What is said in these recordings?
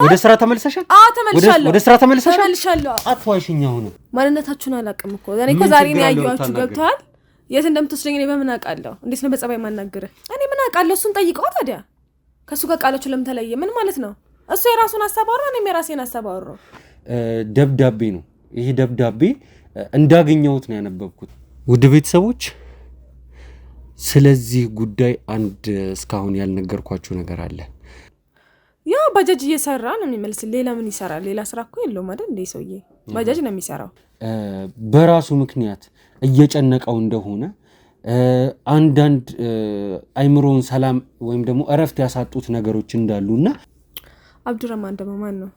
ወደ ስራ ተመልሰሻል? ተመልሻለሁ። ወደ ስራ ተመልሰሻል? ተመልሻለሁ። አትዋሽኝ። አሁን ማንነታችሁን አላውቅም እኮ እኔ እኮ ዛሬ ነው ያያችሁ። ገብቷል? የት እንደምትወስደኝ እኔ በምን አውቃለሁ? እንዴት ነው በጸባይ ማናገርህ? እኔ ምን አውቃለሁ? እሱን ጠይቀው ታዲያ። ከሱ ጋር ቃላችሁ ለምን ተለየ? ምን ማለት ነው? እሱ የራሱን ሐሳብ አወራ፣ እኔም የራሴን ሐሳብ አወራሁ። ደብዳቤ ነው ይሄ። ደብዳቤ እንዳገኘሁት ነው ያነበብኩት። ውድ ቤተሰቦች ስለዚህ ጉዳይ አንድ እስካሁን ያልነገርኳችሁ ነገር አለ። ያ ባጃጅ እየሰራ ነው የሚመልስ። ሌላ ምን ይሰራል? ሌላ ስራ እኮ የለውም አይደል? እንደ ሰውዬ ባጃጅ ነው የሚሰራው። በራሱ ምክንያት እየጨነቀው እንደሆነ አንዳንድ አይምሮን ሰላም ወይም ደግሞ እረፍት ያሳጡት ነገሮች እንዳሉና አብዱራማን ደግሞ ማን ነው?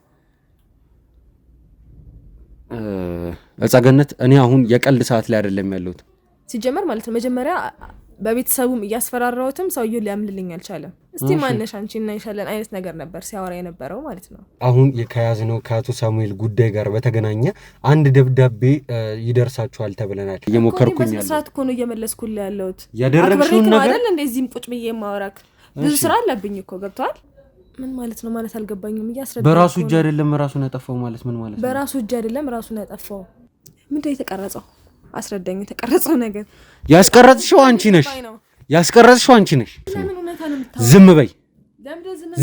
እጻገነት እኔ አሁን የቀልድ ሰዓት ላይ አይደለም ያለሁት ሲጀመር ማለት ነው። መጀመሪያ በቤተሰቡም እያስፈራራውትም ሰውዬው ሊያምልልኝ አልቻለም። እስቲ ማነሽ አንቺ እና ይሻለን አይነት ነገር ነበር ሲያወራ የነበረው ማለት ነው። አሁን የከያዝነው ከአቶ ሳሙኤል ጉዳይ ጋር በተገናኘ አንድ ደብዳቤ ይደርሳችኋል ተብለናል። እየሞከርኩኝ ያለው ሰዓት እኮ ነው እየመለስኩልህ ያለሁት። ያደረግሽውን ነገር አይደል? እንደዚህም ቁጭ ብዬ ማወራክ ብዙ ስራ አለብኝ እኮ ገብቷል። ምን ማለት ነው ማለት አልገባኝም። እያስረዳኝ በራሱ እጅ አይደለም ራሱን ያጠፋው ማለት ምን ማለት ነው? በራሱ እጅ አይደለም ራሱን ያጠፋው። ምንድነው የተቀረጸው? አስረዳኝ። የተቀረጸው ነገር ያስቀረጽሽው አንቺ ነሽ። ያስቀረጽሽው አንቺ ነሽ። ዝም በይ፣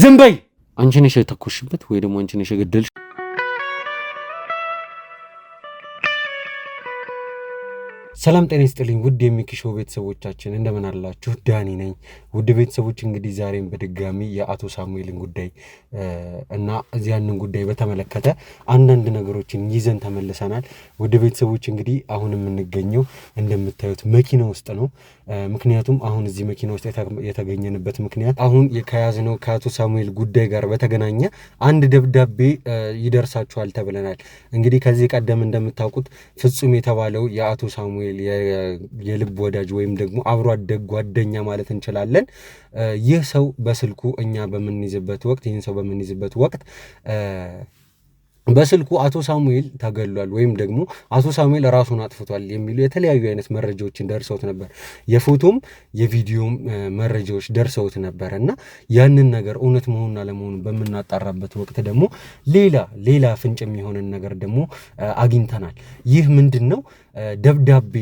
ዝም በይ። አንቺ ነሽ የተኮሽበት ወይ ደግሞ አንቺ ነሽ የገደልሽ። ሰላም ጤና ይስጥልኝ ውድ የሚኪሾ ቤተሰቦቻችን እንደምን አላችሁ? ዳኒ ነኝ። ውድ ቤተሰቦች እንግዲህ ዛሬም በድጋሚ የአቶ ሳሙኤልን ጉዳይ እና ያንን ጉዳይ በተመለከተ አንዳንድ ነገሮችን ይዘን ተመልሰናል። ውድ ቤተሰቦች እንግዲህ አሁን የምንገኘው እንደምታዩት መኪና ውስጥ ነው። ምክንያቱም አሁን እዚህ መኪና ውስጥ የተገኘንበት ምክንያት አሁን ከያዝነው ከአቶ ሳሙኤል ጉዳይ ጋር በተገናኘ አንድ ደብዳቤ ይደርሳችኋል ተብለናል። እንግዲህ ከዚህ ቀደም እንደምታውቁት ፍጹም የተባለው የአቶ ሳሙኤል የልብ ወዳጅ ወይም ደግሞ አብሮ አደግ ጓደኛ ማለት እንችላለን። ይህ ሰው በስልኩ እኛ በምንይዝበት ወቅት ይህን ሰው በምንይዝበት ወቅት በስልኩ አቶ ሳሙኤል ተገሏል ወይም ደግሞ አቶ ሳሙኤል ራሱን አጥፍቷል የሚሉ የተለያዩ አይነት መረጃዎችን ደርሰውት ነበር። የፎቶም የቪዲዮም መረጃዎች ደርሰውት ነበር እና ያንን ነገር እውነት መሆኑን አለመሆኑን በምናጣራበት ወቅት ደግሞ ሌላ ፍንጭ የሚሆንን ነገር ደግሞ አግኝተናል። ይህ ምንድን ነው? ደብዳቤ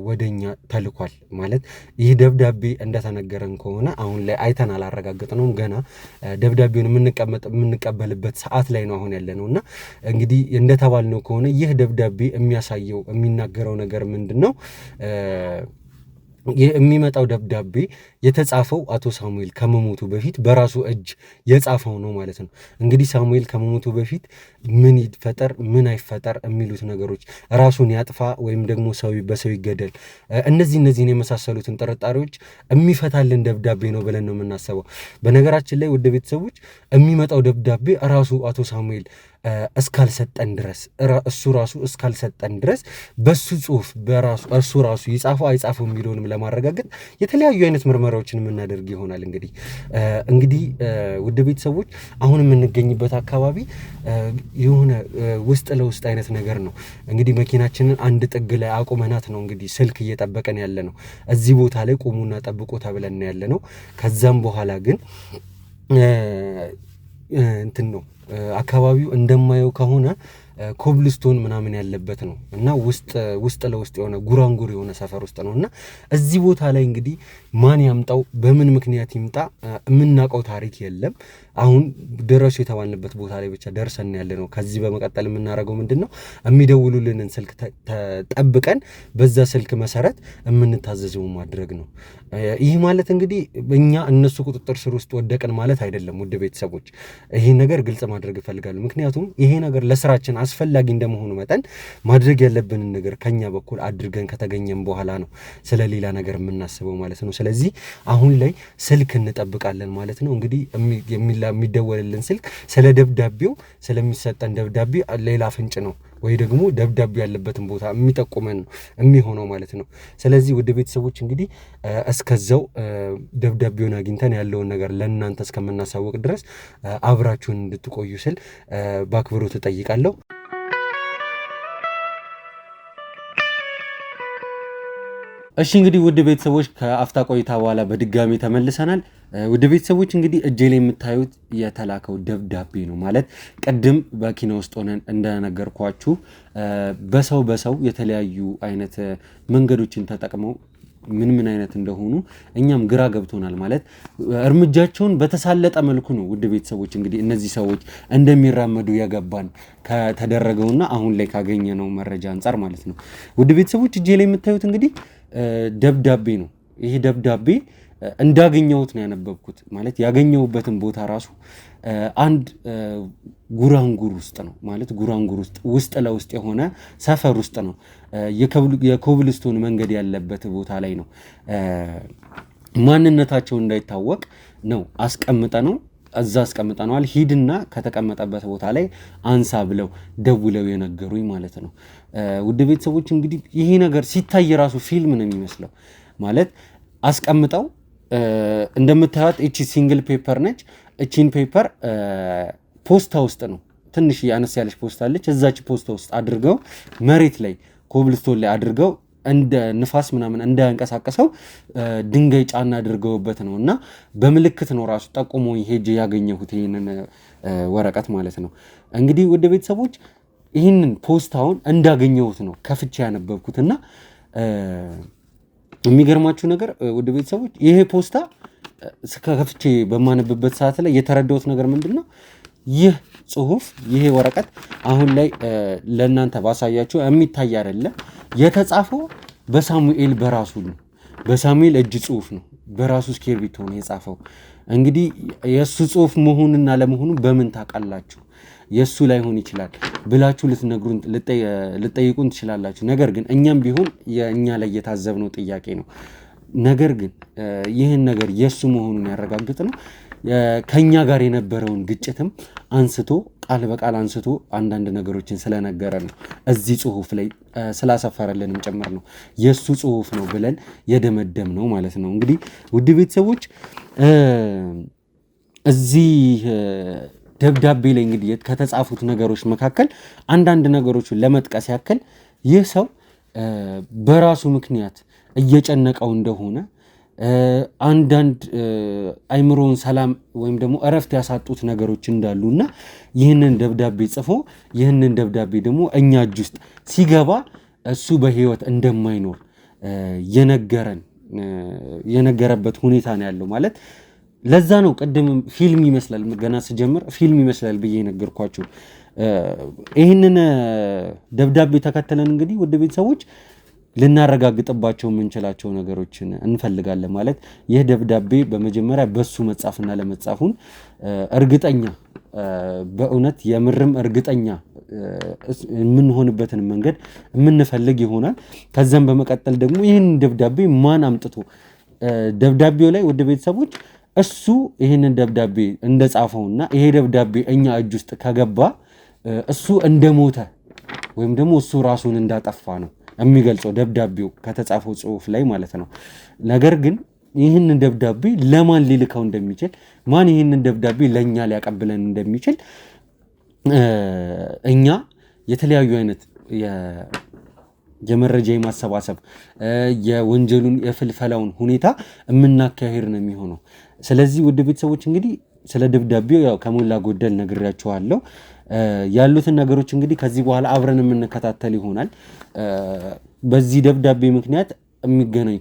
ወደኛ ተልኳል ማለት ይህ ደብዳቤ እንደተነገረን ከሆነ አሁን ላይ አይተን አላረጋገጥነውም። ገና ደብዳቤውን የምንቀበልበት ሰዓት ላይ ነው አሁን ያለነው እና እንግዲህ እንደተባልነው ከሆነ ይህ ደብዳቤ የሚናገረው ነገር ምንድን ነው? የሚመጣው ደብዳቤ የተጻፈው አቶ ሳሙኤል ከመሞቱ በፊት በራሱ እጅ የጻፈው ነው ማለት ነው። እንግዲህ ሳሙኤል ከመሞቱ በፊት ምን ይፈጠር ምን አይፈጠር የሚሉት ነገሮች ራሱን ያጥፋ ወይም ደግሞ በሰው ይገደል፣ እነዚህን የመሳሰሉትን ጥርጣሬዎች የሚፈታልን ደብዳቤ ነው ብለን ነው የምናስበው። በነገራችን ላይ ውድ ቤተሰቦች የሚመጣው ደብዳቤ ራሱ አቶ ሳሙኤል እስካልሰጠን ድረስ እስካልሰጠን ድረስ በሱ ጽሁፍ እሱ ራሱ ይጻፈው አይጻፈው የሚለውንም ለማረጋገጥ የተለያዩ አይነት ምርመራዎችን የምናደርግ ይሆናል። እንግዲህ ውድ ቤተሰቦች አሁን የምንገኝበት አካባቢ የሆነ ውስጥ ለውስጥ አይነት ነገር ነው። እንግዲህ መኪናችንን አንድ ጥግ ላይ አቁመናት ነው እንግዲህ ስልክ እየጠበቀን ያለ ነው። እዚህ ቦታ ላይ ቁሙና ጠብቆ ተብለን ያለ ነው። ከዛም በኋላ ግን እንትን ነው አካባቢው እንደማየው ከሆነ ኮብልስቶን ምናምን ያለበት ነው እና ውስጥ ለውስጥ የሆነ ጉራንጉር የሆነ ሰፈር ውስጥ ነው እና እዚህ ቦታ ላይ እንግዲህ ማን ያምጣው በምን ምክንያት ይምጣ የምናውቀው ታሪክ የለም። አሁን ደረሱ የተባልንበት ቦታ ላይ ብቻ ደርሰን ያለ ነው። ከዚህ በመቀጠል የምናደርገው ምንድን ነው? የሚደውሉልንን ስልክ ተጠብቀን በዛ ስልክ መሰረት የምንታዘዘው ማድረግ ነው። ይህ ማለት እንግዲህ እኛ እነሱ ቁጥጥር ስር ውስጥ ወደቅን ማለት አይደለም። ውድ ቤተሰቦች ይሄን ነገር ግልጽ ማድረግ እፈልጋለሁ። ምክንያቱም ይሄ ነገር ለስራችን አስፈላጊ እንደመሆኑ መጠን ማድረግ ያለብንን ነገር ከኛ በኩል አድርገን ከተገኘም በኋላ ነው ስለሌላ ነገር የምናስበው ማለት ነው። ስለዚህ አሁን ላይ ስልክ እንጠብቃለን ማለት ነው። እንግዲህ የሚደወልልን ስልክ ስለ ደብዳቤው ስለሚሰጠን ደብዳቤ ሌላ ፍንጭ ነው ወይ ደግሞ ደብዳቤው ያለበትን ቦታ የሚጠቁመን ነው የሚሆነው ማለት ነው። ስለዚህ ውድ ቤተሰቦች እንግዲህ እስከዛው ደብዳቤውን አግኝተን ያለውን ነገር ለእናንተ እስከምናሳወቅ ድረስ አብራችሁን እንድትቆዩ ስል በአክብሮት እጠይቃለሁ። እሺ እንግዲህ ውድ ቤተሰቦች ከአፍታ ቆይታ በኋላ በድጋሚ ተመልሰናል። ወደ ቤተሰቦች እንግዲህ እጄ ላይ የምታዩት የተላከው ደብዳቤ ነው ማለት ቅድም በኪና ውስጥ ሆነን እንደነገርኳችሁ በሰው የተለያዩ አይነት መንገዶችን ተጠቅመው ምን አይነት እንደሆኑ እኛም ግራ ገብቶናል ማለት እርምጃቸውን በተሳለጠ መልኩ ነው ውድ ቤተሰቦች እንግዲህ እነዚህ ሰዎች እንደሚራመዱ ያገባን ከተደረገውና አሁን ላይ ካገኘነው መረጃ አንፃር ማለት ነው። ውድ ቤተሰቦች እጄ ላይ የምታዩት እንግዲህ ደብዳቤ ነው። ይሄ ደብዳቤ እንዳገኘሁት ነው ያነበብኩት ማለት ያገኘሁበትን ቦታ ራሱ አንድ ጉራንጉር ውስጥ ነው ማለት ጉራንጉር ውስጥ ለውስጥ የሆነ ሰፈር ውስጥ ነው የኮብልስቶን መንገድ ያለበት ቦታ ላይ ነው። ማንነታቸው እንዳይታወቅ ነው አስቀምጠነዋል ሂድና ከተቀመጠበት ቦታ ላይ አንሳ ብለው ደውለው የነገሩኝ ማለት ነው። ውድ ቤተሰቦች እንግዲህ ይሄ ነገር ሲታይ ራሱ ፊልም ነው የሚመስለው ማለት አስቀምጠው እንደምታዩት እቺ ሲንግል ፔፐር ነች። እቺን ፔፐር ፖስታ ውስጥ ነው ትንሽ ያነስ ያለች ፖስታ አለች። እዛች ፖስታ ውስጥ አድርገው መሬት ላይ ኮብልስቶን ላይ አድርገው እንደ ንፋስ ምናምን እንዳያንቀሳቀሰው ድንጋይ ጫና አድርገውበት ነው እና በምልክት ነው ራሱ ጠቁሞ ሄጄ ያገኘሁት ይሄንን ወረቀት ማለት ነው። እንግዲህ ወደ ቤተሰቦች ይህንን ፖስታውን እንዳገኘሁት ነው ከፍቼ ያነበብኩትና የሚገርማችሁ ነገር ወደ ቤተሰቦች ይሄ ፖስታ ከፍቼ በማነብበት ሰዓት ላይ የተረዳሁት ነገር ምንድነው? ይህ ጽሁፍ ይሄ ወረቀት አሁን ላይ ለእናንተ ባሳያችሁ የሚታይ አይደለም። የተጻፈው በሳሙኤል በራሱ ነው። በሳሙኤል እጅ ጽሁፍ ነው። በራሱ እስክሪብቶ ነው የጻፈው። እንግዲህ የእሱ ጽሁፍ መሆኑንና ለመሆኑን በምን ታውቃላችሁ? የእሱ ላይሆን ይችላል ብላችሁ ልጠይቁን ትችላላችሁ። ነገር ግን እኛም ቢሆን የእኛ ላይ የታዘብነው ጥያቄ ነው። ነገር ግን ይህን ነገር የእሱ መሆኑን ያረጋግጥ ነው ከኛ ጋር የነበረውን ግጭትም አንስቶ ቃል በቃል አንስቶ አንዳንድ ነገሮችን ስለነገረ ነው እዚህ ጽሁፍ ላይ ስላሰፈረልንም ጭምር ነው የእሱ ጽሁፍ ነው ብለን የደመደም ነው ማለት ነው። እንግዲህ ውድ ቤተሰቦች እዚህ ደብዳቤ ላይ እንግዲህ ከተጻፉት ነገሮች መካከል አንዳንድ ነገሮችን ለመጥቀስ ያክል ይህ ሰው በራሱ ምክንያት እየጨነቀው እንደሆነ አንዳንድ አይምሮን ሰላም ወይም ደግሞ እረፍት ያሳጡት ነገሮች እንዳሉና ይህንን ደብዳቤ ጽፎ ይህንን ደብዳቤ ደግሞ እኛ እጅ ውስጥ ሲገባ እሱ በህይወት እንደማይኖር የነገረበት ሁኔታ ነው ያለው ማለት ለዛ ነው ቅድም ፊልም ይመስላል ገና ስጀምር ፊልም ይመስላል ብዬ ነገርኳችሁ። ይህንን ደብዳቤ ተከተለን እንግዲህ ወደ ቤተሰቦች ልናረጋግጥባቸው የምንችላቸው ነገሮችን እንፈልጋለን ማለት ይህ ደብዳቤ በመጀመሪያ በሱ መጻፍና ለመጻፉን እርግጠኛ በእውነት የምርም እርግጠኛ የምንሆንበትን መንገድ የምንፈልግ ይሆናል። ከዛም በመቀጠል ደግሞ ይህን ደብዳቤ ማን አምጥቶ ደብዳቤው ላይ ወደ ቤተሰቦች እሱ ይህንን ደብዳቤ እንደጻፈውና ይሄ ደብዳቤ እኛ እጅ ውስጥ ከገባ እሱ እንደሞተ ወይም ደግሞ እሱ ራሱን እንዳጠፋ ነው የሚገልጸው ደብዳቤው ከተጻፈው ጽሁፍ ላይ ማለት ነው። ነገር ግን ይህንን ደብዳቤ ለማን ሊልከው እንደሚችል ማን ይህንን ደብዳቤ ለእኛ ሊያቀብለን እንደሚችል እኛ የተለያዩ አይነት የመረጃ የማሰባሰብ የወንጀሉን የፍልፈላውን ሁኔታ የምናካሄድ ነው የሚሆነው። ስለዚህ ውድ ቤተሰቦች እንግዲህ ስለ ደብዳቤው ያው ከሞላ ጎደል ነግሬያችኋለሁ። ያሉትን ነገሮች እንግዲህ ከዚህ በኋላ አብረን የምንከታተል ይሆናል። በዚህ ደብዳቤ ምክንያት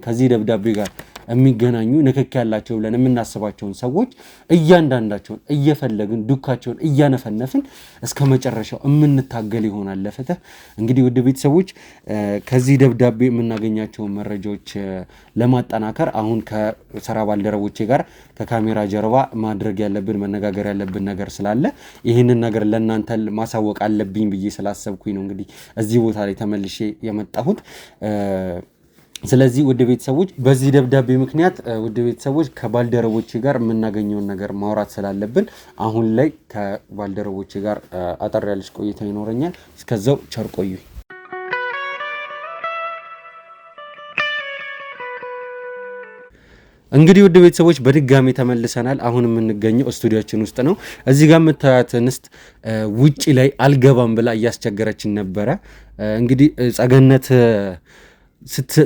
ከዚህ ደብዳቤ ጋር የሚገናኙ ንክክ ያላቸው ብለን የምናስባቸውን ሰዎች እያንዳንዳቸውን እየፈለግን ዱካቸውን እያነፈነፍን እስከ መጨረሻው የምንታገል ይሆናል ለፍትህ። እንግዲህ ውድ ቤተሰቦች ከዚህ ደብዳቤ የምናገኛቸውን መረጃዎች ለማጠናከር አሁን ከስራ ባልደረቦቼ ጋር ከካሜራ ጀርባ ማድረግ ያለብን መነጋገር ያለብን ነገር ስላለ ይህንን ነገር ለእናንተ ማሳወቅ አለብኝ ብዬ ስላሰብኩኝ ነው እንግዲህ እዚህ ቦታ ላይ ተመልሼ የመጣሁት። ስለዚህ ውድ ቤተሰቦች በዚህ ደብዳቤ ምክንያት ውድ ቤተሰቦች ከባልደረቦቼ ጋር የምናገኘውን ነገር ማውራት ስላለብን አሁን ላይ ከባልደረቦቼ ጋር አጠር ያለች ቆይታ ይኖረኛል። እስከዛው ቸር ቆዩ። እንግዲህ ውድ ቤተሰቦች በድጋሚ ተመልሰናል። አሁን የምንገኘው ስቱዲዮችን ውስጥ ነው። እዚህ ጋር የምታዩት እንስት ውጪ ላይ አልገባም ብላ እያስቸገረችን ነበረ። እንግዲህ ጸገነት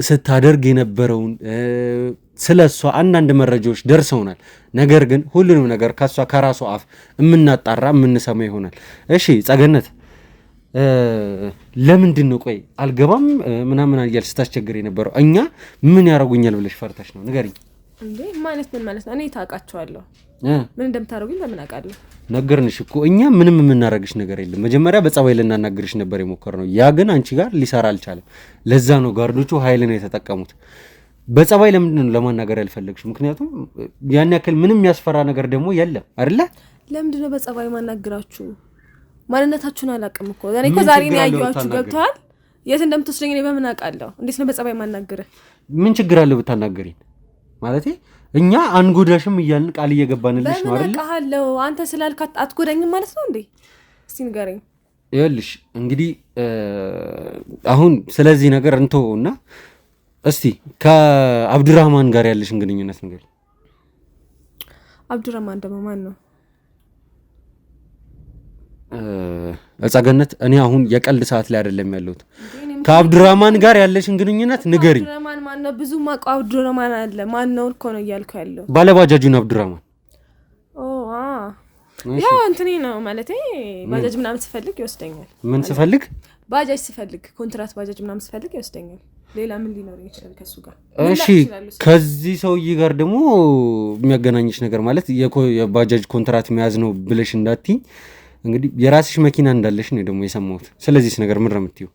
ስታደርግ የነበረውን ስለሷ አንዳንድ መረጃዎች ደርሰውናል። ነገር ግን ሁሉንም ነገር ከሷ ከራሷ አፍ የምናጣራ የምንሰማ ይሆናል። እሺ ጸገነት ለምንድን ነው ቆይ አልገባም ምናምን እያልሽ ስታስቸግር የነበረው? እኛ ምን ያደርጉኛል ብለሽ ፈርተሽ ነው? ንገሪኝ። እንዴ ማለት ምን ማለት ነው? እኔ ታውቃቸዋለሁ። ምን እንደምታደርጉኝ በምን አውቃለሁ? ነገርንሽ እኮ እኛ ምንም የምናደርግሽ ነገር የለም። መጀመሪያ በጸባይ ልናናግርሽ ነበር የሞከርነው። ያ ግን አንቺ ጋር ሊሰራ አልቻለም። ለዛ ነው ጋርዶቹ ኃይል ነው የተጠቀሙት። በጸባይ ለምንድን ነው ለማናገር ያልፈለግሽ? ምክንያቱም ያን ያክል ምንም ያስፈራ ነገር ደግሞ የለም አይደለ? ለምንድን ነው በጸባይ ማናገራችሁ? ማንነታችሁን አላውቅም እኮ እኔ እኮ ዛሬ ነው ያዩዋችሁ። ገብቷል? የት እንደምትወስደኝ እኔ በምን አውቃለሁ? እንዴት ነው በጸባይ ማናገር? ምን ችግር አለው ብታናገሪኝ? ማለቴ እኛ አንጎዳሽም እያልን ቃል እየገባንልሽ ነው አይደል? በቃለው አንተ ስላልካት አትጎዳኝም ማለት ነው እንዴ? እስቲ ንገረኝ። ይኸውልሽ እንግዲህ አሁን ስለዚህ ነገር እንተውና እስቲ ከአብዱራህማን ጋር ያለሽን ግንኙነት ንገሪ። አብዱራህማን ደግሞ ማን ነው? ጸገነት እኔ አሁን የቀልድ ሰዓት ላይ አይደለም ያለሁት። ከአብዱራህማን ጋር ያለሽን ግንኙነት ንገሪ። አብዱራህማን ማን ነው? ብዙ ማውቀው አብዱራህማን አለ። ማን ነው እኮ ነው እያልኩ ያለው? ባለባጃጁን አብዱራህማን። ያው እንትኔ ነው ማለቴ ባጃጅ ምናምን ስፈልግ ይወስደኛል። ምን ስፈልግ? ባጃጅ ስፈልግ፣ ኮንትራት ባጃጅ ምናምን ስፈልግ ይወስደኛል። ሌላ ምን ሊኖር ይችላል ከሱ ጋር? እሺ ከዚህ ሰውዬ ጋር ደግሞ የሚያገናኝሽ ነገር ማለት የባጃጅ ኮንትራት መያዝ ነው ብለሽ እንዳትኝ። እንግዲህ የራስሽ መኪና እንዳለሽ ነው ደግሞ የሰማሁት። ስለዚህ ነገር ምን ረምትዩ?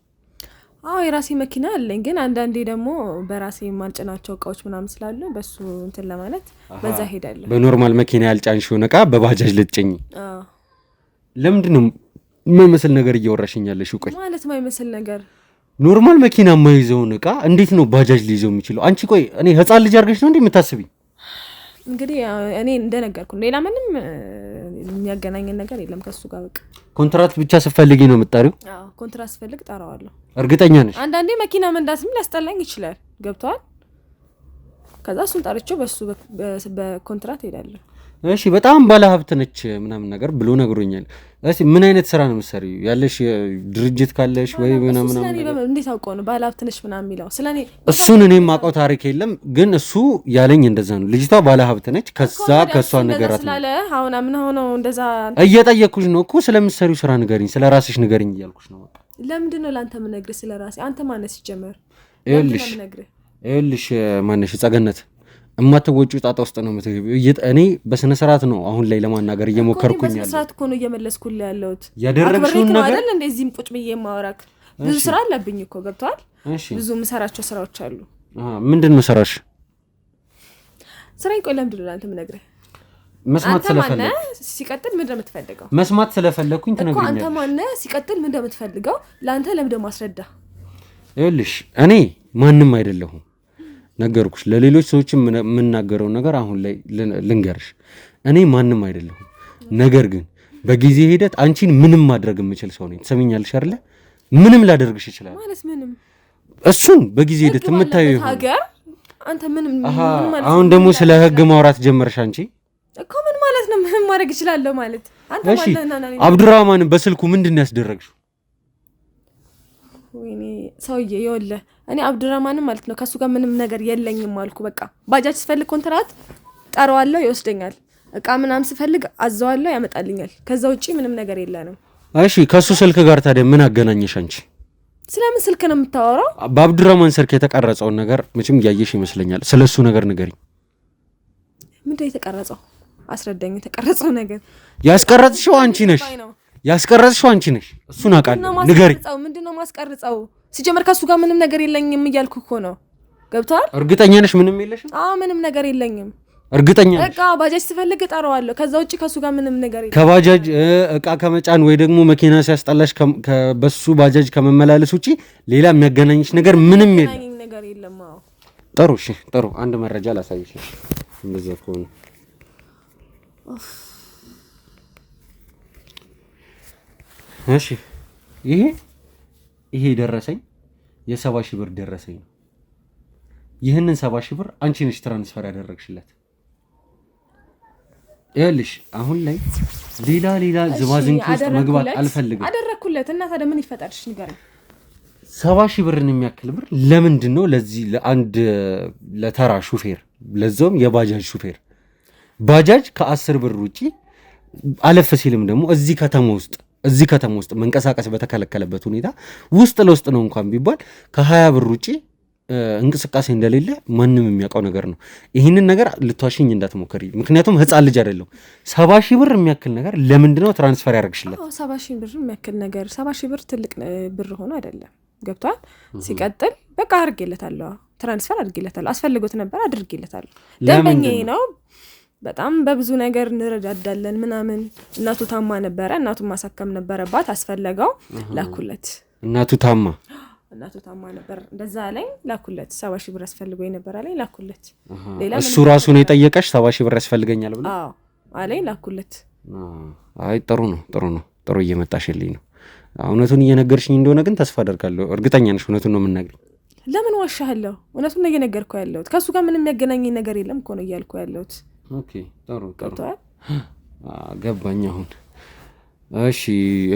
አዎ የራሴ መኪና አለኝ፣ ግን አንዳንዴ ደግሞ በራሴ የማልጭናቸው እቃዎች ምናምን ስላሉ በሱ እንትን ለማለት በዛ ሄዳለሁ። በኖርማል መኪና ያልጫንሽውን እቃ በባጃጅ ልትጭኝ? ለምንድን ነው የማይመስል ነገር እያወራሽኛለሽ? ቆይ ማለት የማይመስል ነገር ኖርማል መኪና የማይዘውን እቃ እንዴት ነው ባጃጅ ሊይዘው የሚችለው? አንቺ ቆይ እኔ ህፃን ልጅ አድርገሽ ነው እንዴ የምታስቢኝ? እንግዲህ እኔ እንደነገርኩ ሌላ ምንም የሚያገናኘን ነገር የለም ከሱ ጋር። በቃ ኮንትራት ብቻ ስትፈልጊ ነው የምትጠሪው? አዎ ኮንትራት ስፈልግ ጠራዋለሁ። እርግጠኛ ነሽ? አንዳንዴ መኪና መንዳትም ሊያስጠላኝ ይችላል። ገብቷል? ከዛ እሱን ጠርቼው በሱ በኮንትራት ሄዳለሁ። እሺ በጣም ባለ ሀብት ነች ምናምን ነገር ብሎ ነግሮኛል። እሺ ምን አይነት ስራ ነው የምትሰሪው? ያለሽ ድርጅት ካለሽ ወይ ምናምን ስለኔ እንዴት አውቀው ነው ባለ ሀብት ነች ምናምን የሚለው? ስለኔ እሱን እኔ የማውቀው ታሪክ የለም፣ ግን እሱ ያለኝ እንደዛ ነው። ልጅቷ ባለ ሀብት ነች። ከሷ ነገራት ስላለ አሁን ምን ሆኖ እንደዛ እየጠየኩሽ ነው እኮ ስለምትሰሪው ስራ ንገሪኝ፣ ስለ ራስሽ ንገሪኝ እያልኩሽ ነው። በቃ ለምንድን ነው ላንተ የምነግርህ ስለ ራሴ? አንተ ማነስ ሲጀመር? ይኸውልሽ ማነሽ ጸገነት እማትወጪው ጣጣ ውስጥ ነው የምትገቢው። እኔ በስነ ስርዓት ነው አሁን ላይ ለማናገር እየሞከርኩኝ ያለው። በስነ ስርዓት እኮ ነው እየመለስኩልህ ያለሁት። ያደረግሽውን ነገር አይደል እንደዚህም ቁጭ ብዬ የማወራክ ብዙ ስራ አለብኝ እኮ ገብቷል። ብዙ የምሰራቸው ስራዎች አሉ። ምንድን ነው ስራሽ? ስራዬ ቆይ ለምንድን ነው አንተ የምነግርህ? መስማት ስለፈለኩ። ሲቀጥል ምንድን ነው የምትፈልገው? መስማት ስለፈለኩኝ ትነግሪኛለሽ እኮ። አንተ ማነህ? ሲቀጥል ምንድን ነው የምትፈልገው? ለአንተ ለምንድን ነው ማስረዳ? ይኸውልሽ እኔ ማንም አይደለሁም ነገርኩሽ። ለሌሎች ሰዎች የምናገረው ነገር አሁን ላይ ልንገርሽ። እኔ ማንም አይደለሁም። ነገር ግን በጊዜ ሂደት አንቺን ምንም ማድረግ የምችል ሰው ነኝ። ትሰሚኛለሽ አይደለ? ምንም ላደርግሽ ይችላል ማለት ምንም። እሱን በጊዜ ሂደት የምታየው ይሆናል። አንተ ምንም ማለት አሁን ደግሞ ስለ ህግ ማውራት ጀመርሽ አንቺ እኮ። ምን ማለት ነው ምንም ማድረግ ይችላል ማለት? አንተ ማለት አብዱራህማን በስልኩ ምንድን ነው ያስደረግሽው? ወይኔ ሰውዬ ይኸውልህ እኔ አብዱራህማንም ማለት ነው ከሱ ጋር ምንም ነገር የለኝም አልኩ። በቃ ባጃጅ ስፈልግ ኮንትራት ጠራዋለሁ፣ ይወስደኛል። እቃ ምናምን ስፈልግ አዘዋለሁ፣ ያመጣልኛል። ከዛ ውጪ ምንም ነገር የለንም። እሺ ከሱ ስልክ ጋር ታዲያ ምን አገናኘሽ አንቺ? ስለምን ስልክ ነው የምታወራው? በአብዱራህማን ስልክ የተቀረጸውን ነገር መቼም እያየሽ ይመስለኛል። ስለሱ ነገር ንገሪኝ። ምንድን ነው የተቀረጸው? አስረዳኝ። የተቀረጸው ነገር ያስቀረጽሽው አንቺ ነሽ። ያስቀረጽሽው አንቺ ነሽ። እሱን አውቃለሁ። ንገሪኝ። ምንድነው ማስቀርጸው? ሲጀመር ከሱ ጋር ምንም ነገር የለኝም እያልኩ እኮ ነው። ገብቷል? እርግጠኛ ነሽ ምንም የለሽም? አዎ ምንም ነገር የለኝም። እርግጠኛ ነሽ? በቃ ባጃጅ ስፈልግ እጠራዋለሁ። ከዛ ውጪ ከሱ ጋር ምንም ነገር የለም። ከባጃጅ እቃ ከመጫን ወይ ደግሞ መኪና ሲያስጠላሽ በሱ ባጃጅ ከመመላለስ ውጪ ሌላ የሚያገናኝሽ ነገር ምንም የለም። አዎ ጥሩ። እሺ ጥሩ። አንድ መረጃ ላሳይሽ። እንደዛ ከሆነ እሺ ይሄ ደረሰኝ የ70,000 ብር ደረሰኝ ነው። ይህንን 70,000 ብር አንቺ ነሽ ትራንስፈር ያደረግሽለት። ይኸውልሽ አሁን ላይ ሌላ ዝባዝንኪ ውስጥ መግባት አልፈልግም። አደረኩለት እና ታዲያ ምን ይፈጠርሽ ንገረኝ። 70,000 ብርን የሚያክል ብር ለምንድን ነው ለዚህ ለአንድ ለተራ ሹፌር ለዛውም የባጃጅ ሹፌር ባጃጅ ከ10 ብር ውጪ አለፈ ሲልም ደግሞ እዚህ ከተማ ውስጥ መንቀሳቀስ በተከለከለበት ሁኔታ ውስጥ ለውስጥ ነው እንኳን ቢባል ከ20 ብር ውጪ እንቅስቃሴ እንደሌለ ማንም የሚያውቀው ነገር ነው። ይህንን ነገር ልትዋሽኝ እንዳትሞክሪ፣ ምክንያቱም ህፃን ልጅ አይደለም። 70,000 ብር የሚያክል ነገር ለምንድን ነው ትራንስፈር ያደርግሽለት? 70,000 ብር የሚያክል ነገር 70,000 ብር ትልቅ ብር ሆኖ አይደለም። ገብቷል። ሲቀጥል በቃ አድርጌለታለሁ፣ ትራንስፈር አድርጌለታለሁ። አስፈልጎት ነበር አድርጌለታለሁ። ደንበኛዬ ነው። በጣም በብዙ ነገር እንረዳዳለን ምናምን። እናቱ ታማ ነበረ፣ እናቱን ማሳከም ነበረባት፣ አስፈለገው፣ ላኩለት። እናቱ ታማ ነበር፣ እንደዛ ላይ ላኩለት። 70,000 ብር አስፈልጎኝ ነበር አለኝ፣ ላኩለት። እሱ ራሱ ነው የጠየቀሽ 70,000 ብር ያስፈልገኛል ብሎ? አዎ አለኝ፣ ላኩለት። አይ ጥሩ ነው፣ ጥሩ እየመጣሽልኝ ነው። እውነቱን እየነገርሽኝ እንደሆነ ግን ተስፋ አደርጋለሁ። እርግጠኛ ነሽ እውነቱን ነው የምናገረው? ለምን ዋሻለሁ? እውነቱን ነው እየነገርኩ ያለሁት። ከሱ ጋር ምንም የሚያገናኘኝ ነገር የለም እኮ ነው እያልኩ ያለሁት። ኦኬ ጥሩ ገባኝ አሁን። እሺ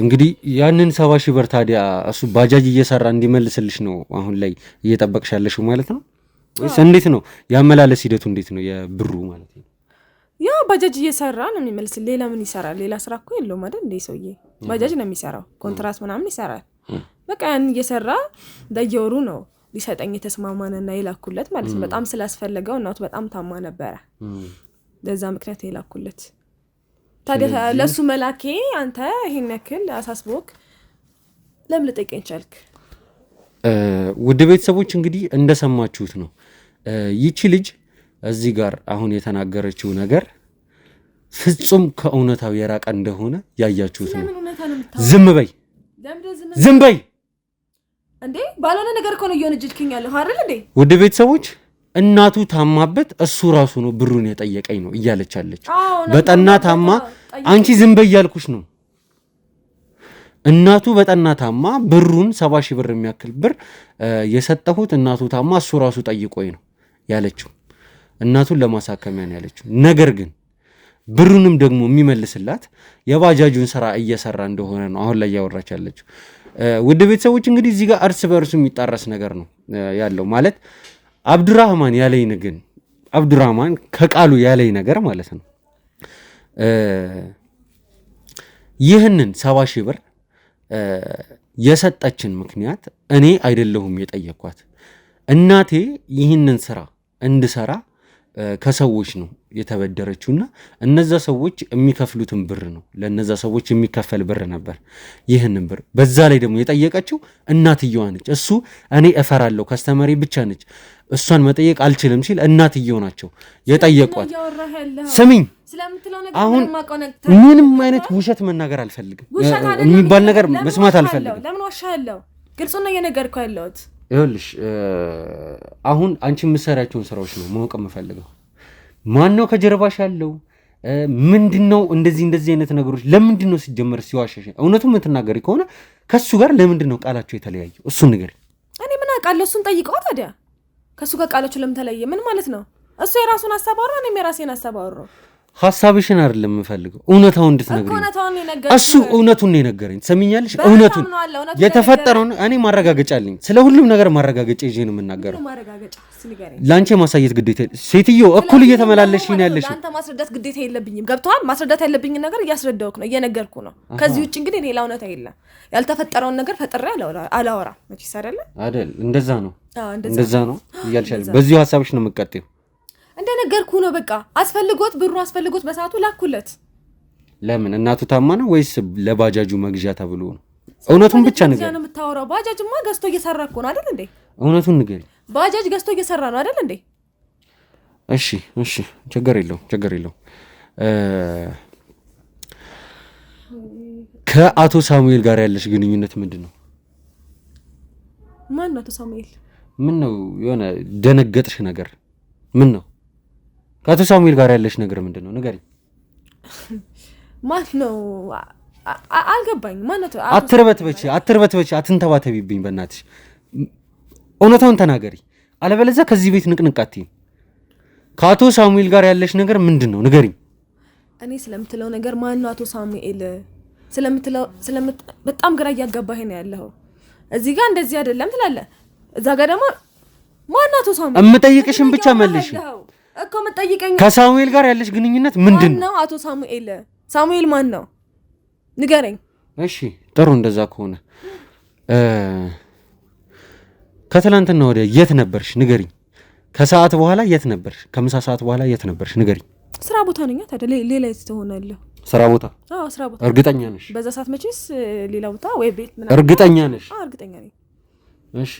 እንግዲህ ያንን 70,000 ብር ታዲያ እሱ ባጃጅ እየሰራ እንዲመልስልሽ ነው አሁን ላይ እየጠበቅሽ ያለሽው ማለት ነው ወይስ እንዴት ነው ያመላለስ ሂደቱ? እንዴት ነው የብሩ ማለት ነው? ያው ባጃጅ እየሰራ ነው የሚመልስ። ሌላ ምን ይሰራል? ሌላ ስራ እኮ የለውም አይደል? እንደ ሰውዬ ባጃጅ ነው የሚሰራው፣ ኮንትራት ምናምን ይሰራል። በቃ ያን እየሰራ በየወሩ ነው ሊሰጠኝ የተስማማንና የላኩለት ማለት ነው። በጣም ስላስፈለገው እናቱ በጣም ታማ ነበረ፣ ለዛ ምክንያት የላኩለት። ታዲያ ለሱ መላኬ አንተ ይሄን ያክል አሳስቦክ ለምን ልጠይቀኝ ቻልክ? ውድ ቤተሰቦች እንግዲህ እንደሰማችሁት ነው ይቺ ልጅ እዚህ ጋር አሁን የተናገረችው ነገር ፍጹም ከእውነታው የራቀ እንደሆነ ያያችሁት ነው። ዝም በይ እንዴ! ባልሆነ ነገር እኮ ነው እየወነጀልከኝ ያለው አይደል እንዴ? ውድ ቤተሰቦች እናቱ ታማበት እሱ ራሱ ነው ብሩን የጠየቀኝ ነው እያለች አለች። በጠና ታማ አንቺ ዝም በይ ያልኩሽ ነው። እናቱ በጠና ታማ ብሩን 70,000 ብር የሚያክል ብር የሰጠሁት እናቱ ታማ እሱ ራሱ ጠይቆኝ ነው ያለችው። እናቱን ለማሳከሚያ ነው ያለችው። ነገር ግን ብሩንም ደግሞ የሚመልስላት የባጃጁን ስራ እየሰራ እንደሆነ ነው አሁን ላይ ያወራች ያለችው። ውድ ቤተሰቦች እንግዲህ እዚህ ጋር እርስ በእርሱ የሚጣረስ ነገር ነው ያለው። ማለት አብዱራህማን ያለኝ ግን አብዱራህማን ከቃሉ ያለኝ ነገር ማለት ነው ይህንን 70,000 ብር የሰጠችን ምክንያት እኔ አይደለሁም የጠየኳት። እናቴ ይህንን ስራ እንድሰራ ከሰዎች ነው የተበደረችውና እነዛ ሰዎች የሚከፍሉትን ብር ነው ለነዛ ሰዎች የሚከፈል ብር ነበር። ይህንን ብር በዛ ላይ ደግሞ የጠየቀችው እናትየዋ ነች። እሱ እኔ እፈራለሁ ከስተመሪ ብቻ ነች እሷን መጠየቅ አልችልም ሲል እናትየው ናቸው የጠየቋት። ስሚኝ አሁን ምንም አይነት ውሸት መናገር አልፈልግም፣ የሚባል ነገር መስማት አልፈልግም። ለምን ዋሻለሁ? ግልጹን ነው እየነገርኩህ ያለሁት። ይኸውልሽ አሁን አንቺ የምትሰሪያቸውን ስራዎች ነው ማወቅ የምፈልገው። ማን ነው ከጀርባሽ ያለው? ምንድነው እንደዚህ አይነት ነገሮች ለምንድን ነው ሲጀመር ሲዋሸሽ? እውነቱን የምትናገሪ ከሆነ ከሱ ጋር ለምንድን ነው ቃላቸው የተለያዩ? እሱን ንገሪ። እኔ ምን አውቃለሁ? እሱን ጠይቀው ታዲያ። ከሱ ጋር ቃላቸው ለምን ተለየ? ምን ማለት ነው? እሱ የራሱን ሀሳብ አወራ፣ እኔም የራሴን ሀሳብ አወራሁ። ሐሳብሽን አይደለም የምፈልገው እውነታውን እንድትነግሪኝ። እሱ እውነቱን ነው የነገረኝ። ሰሚኛለሽ? እውነቱን የተፈጠረውን እኔ ማረጋገጫ አለኝ። ስለ ሁሉም ነገር ማረጋገጫ ይዤ ነው የምናገረው። ላንቺ ማሳየት ግዴታ ሴትዮ እኩል እየተመላለሽ ነው ያለሽ። አንተ ማስረዳት ግዴታ የለብኝም። ገብቶሃል? ማስረዳት ያለብኝን ነገር እያስረዳሁክ ነው፣ እየነገርኩ ነው። ከዚህ ውጭ እንግዲህ ሌላ እውነታ የለም። ያልተፈጠረውን ነገር ፈጥሬ አላወራም። መቼስ አይደል? እንደዛ ነው እያልሽ በዚሁ ሐሳብሽ ነው የምትቀጥይው። እንደነገርኩ ነው። በቃ አስፈልጎት ብሩ አስፈልጎት በሰዓቱ ላኩለት። ለምን እናቱ ታማ ነው ወይስ ለባጃጁ መግዣ ተብሎ ነው? እውነቱን ብቻ ንገሪ። ነው የምታወራው? ባጃጅማ ገዝቶ እየሰራ እኮ ነው አይደል እንዴ? እውነቱን ንገሪ። ባጃጅ ገዝቶ እየሰራ ነው አይደል እንዴ? እሺ ችግር የለውም። ከአቶ ሳሙኤል ጋር ያለሽ ግንኙነት ምንድን ነው? ማን ነው አቶ ሳሙኤል? ምን ነው የሆነ ደነገጥሽ ነገር ምን ነው? ከአቶ ሳሙኤል ጋር ያለሽ ነገር ምንድን ነው? ንገሪኝ። ማን ነው? አልገባኝ። ማን ነው? አትርበትበች፣ አትንተባተቢብኝ በእናትሽ። እውነታውን ተናገሪ፣ አለበለዚያ ከዚህ ቤት ንቅንቅ አትይም። ከአቶ ሳሙኤል ጋር ያለሽ ነገር ምንድን ነው? ንገሪኝ። እኔ ስለምትለው ነገር ማን ነው አቶ ሳሙኤል? በጣም ግራ እያጋባህ ነው ያለኸው። እዚህ ጋር እንደዚህ አይደለም ትላለህ፣ እዛ ጋር ደግሞ ማናቱ ሳሙኤል እምጠይቅሽን ብቻ መልሽ እኮ መጠይቀኝ። ከሳሙኤል ጋር ያለሽ ግንኙነት ምንድን ነው? አቶ ሳሙኤል ማን ነው ንገረኝ። እሺ ጥሩ፣ እንደዛ ከሆነ ከትላንትና ወዲያ የት ነበርሽ ንገሪኝ። ከሰዓት በኋላ የት ነበርሽ? ከምሳ ሰዓት በኋላ የት ነበርሽ ንገሪኝ። ስራ ቦታ ነኝ ታዲያ ሌላ የት ትሆናለህ? ስራ ቦታ? አዎ ስራ ቦታ። እርግጠኛ ነሽ? በዛ ሰዓት መቼስ ሌላ ቦታ ወይ ቤት ምናምን። እርግጠኛ ነሽ? አዎ እርግጠኛ ነኝ። እሺ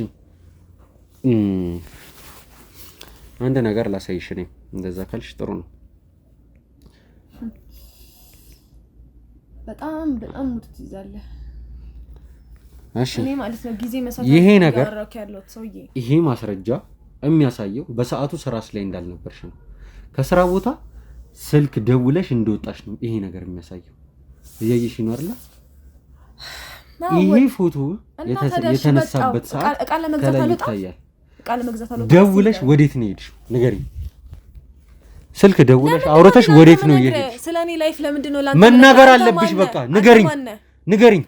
አንድ ነገር ላሳይሽ ነኝ። እንደዛ ካልሽ ጥሩ ነው። በጣም ሙት ትይዛለህ። እሺ እኔ ማለት ነው ጊዜ መሳሳት ይሄ ነገር ያለው ሰውዬ ይሄ ማስረጃ የሚያሳየው በሰዓቱ ስራስ ላይ እንዳልነበርሽ ነው። ከስራ ቦታ ስልክ ደውለሽ እንደወጣሽ ነው ይሄ ነገር የሚያሳየው። እያየሽ ነው አይደል? ይሄ ፎቶ የተነሳበት ሰዓት ቃል ለመግዛት አልወጣም። ደውለሽ ወዴት ነው የሄድሽው ንገሪኝ። ስልክ ደውለሽ አውረተሽ ወዴት ነው የሄድሽው? ስለኔ ላይፍ ለምንድን ነው ላንተ መናገር አለብሽ። በቃ ንገሪኝ።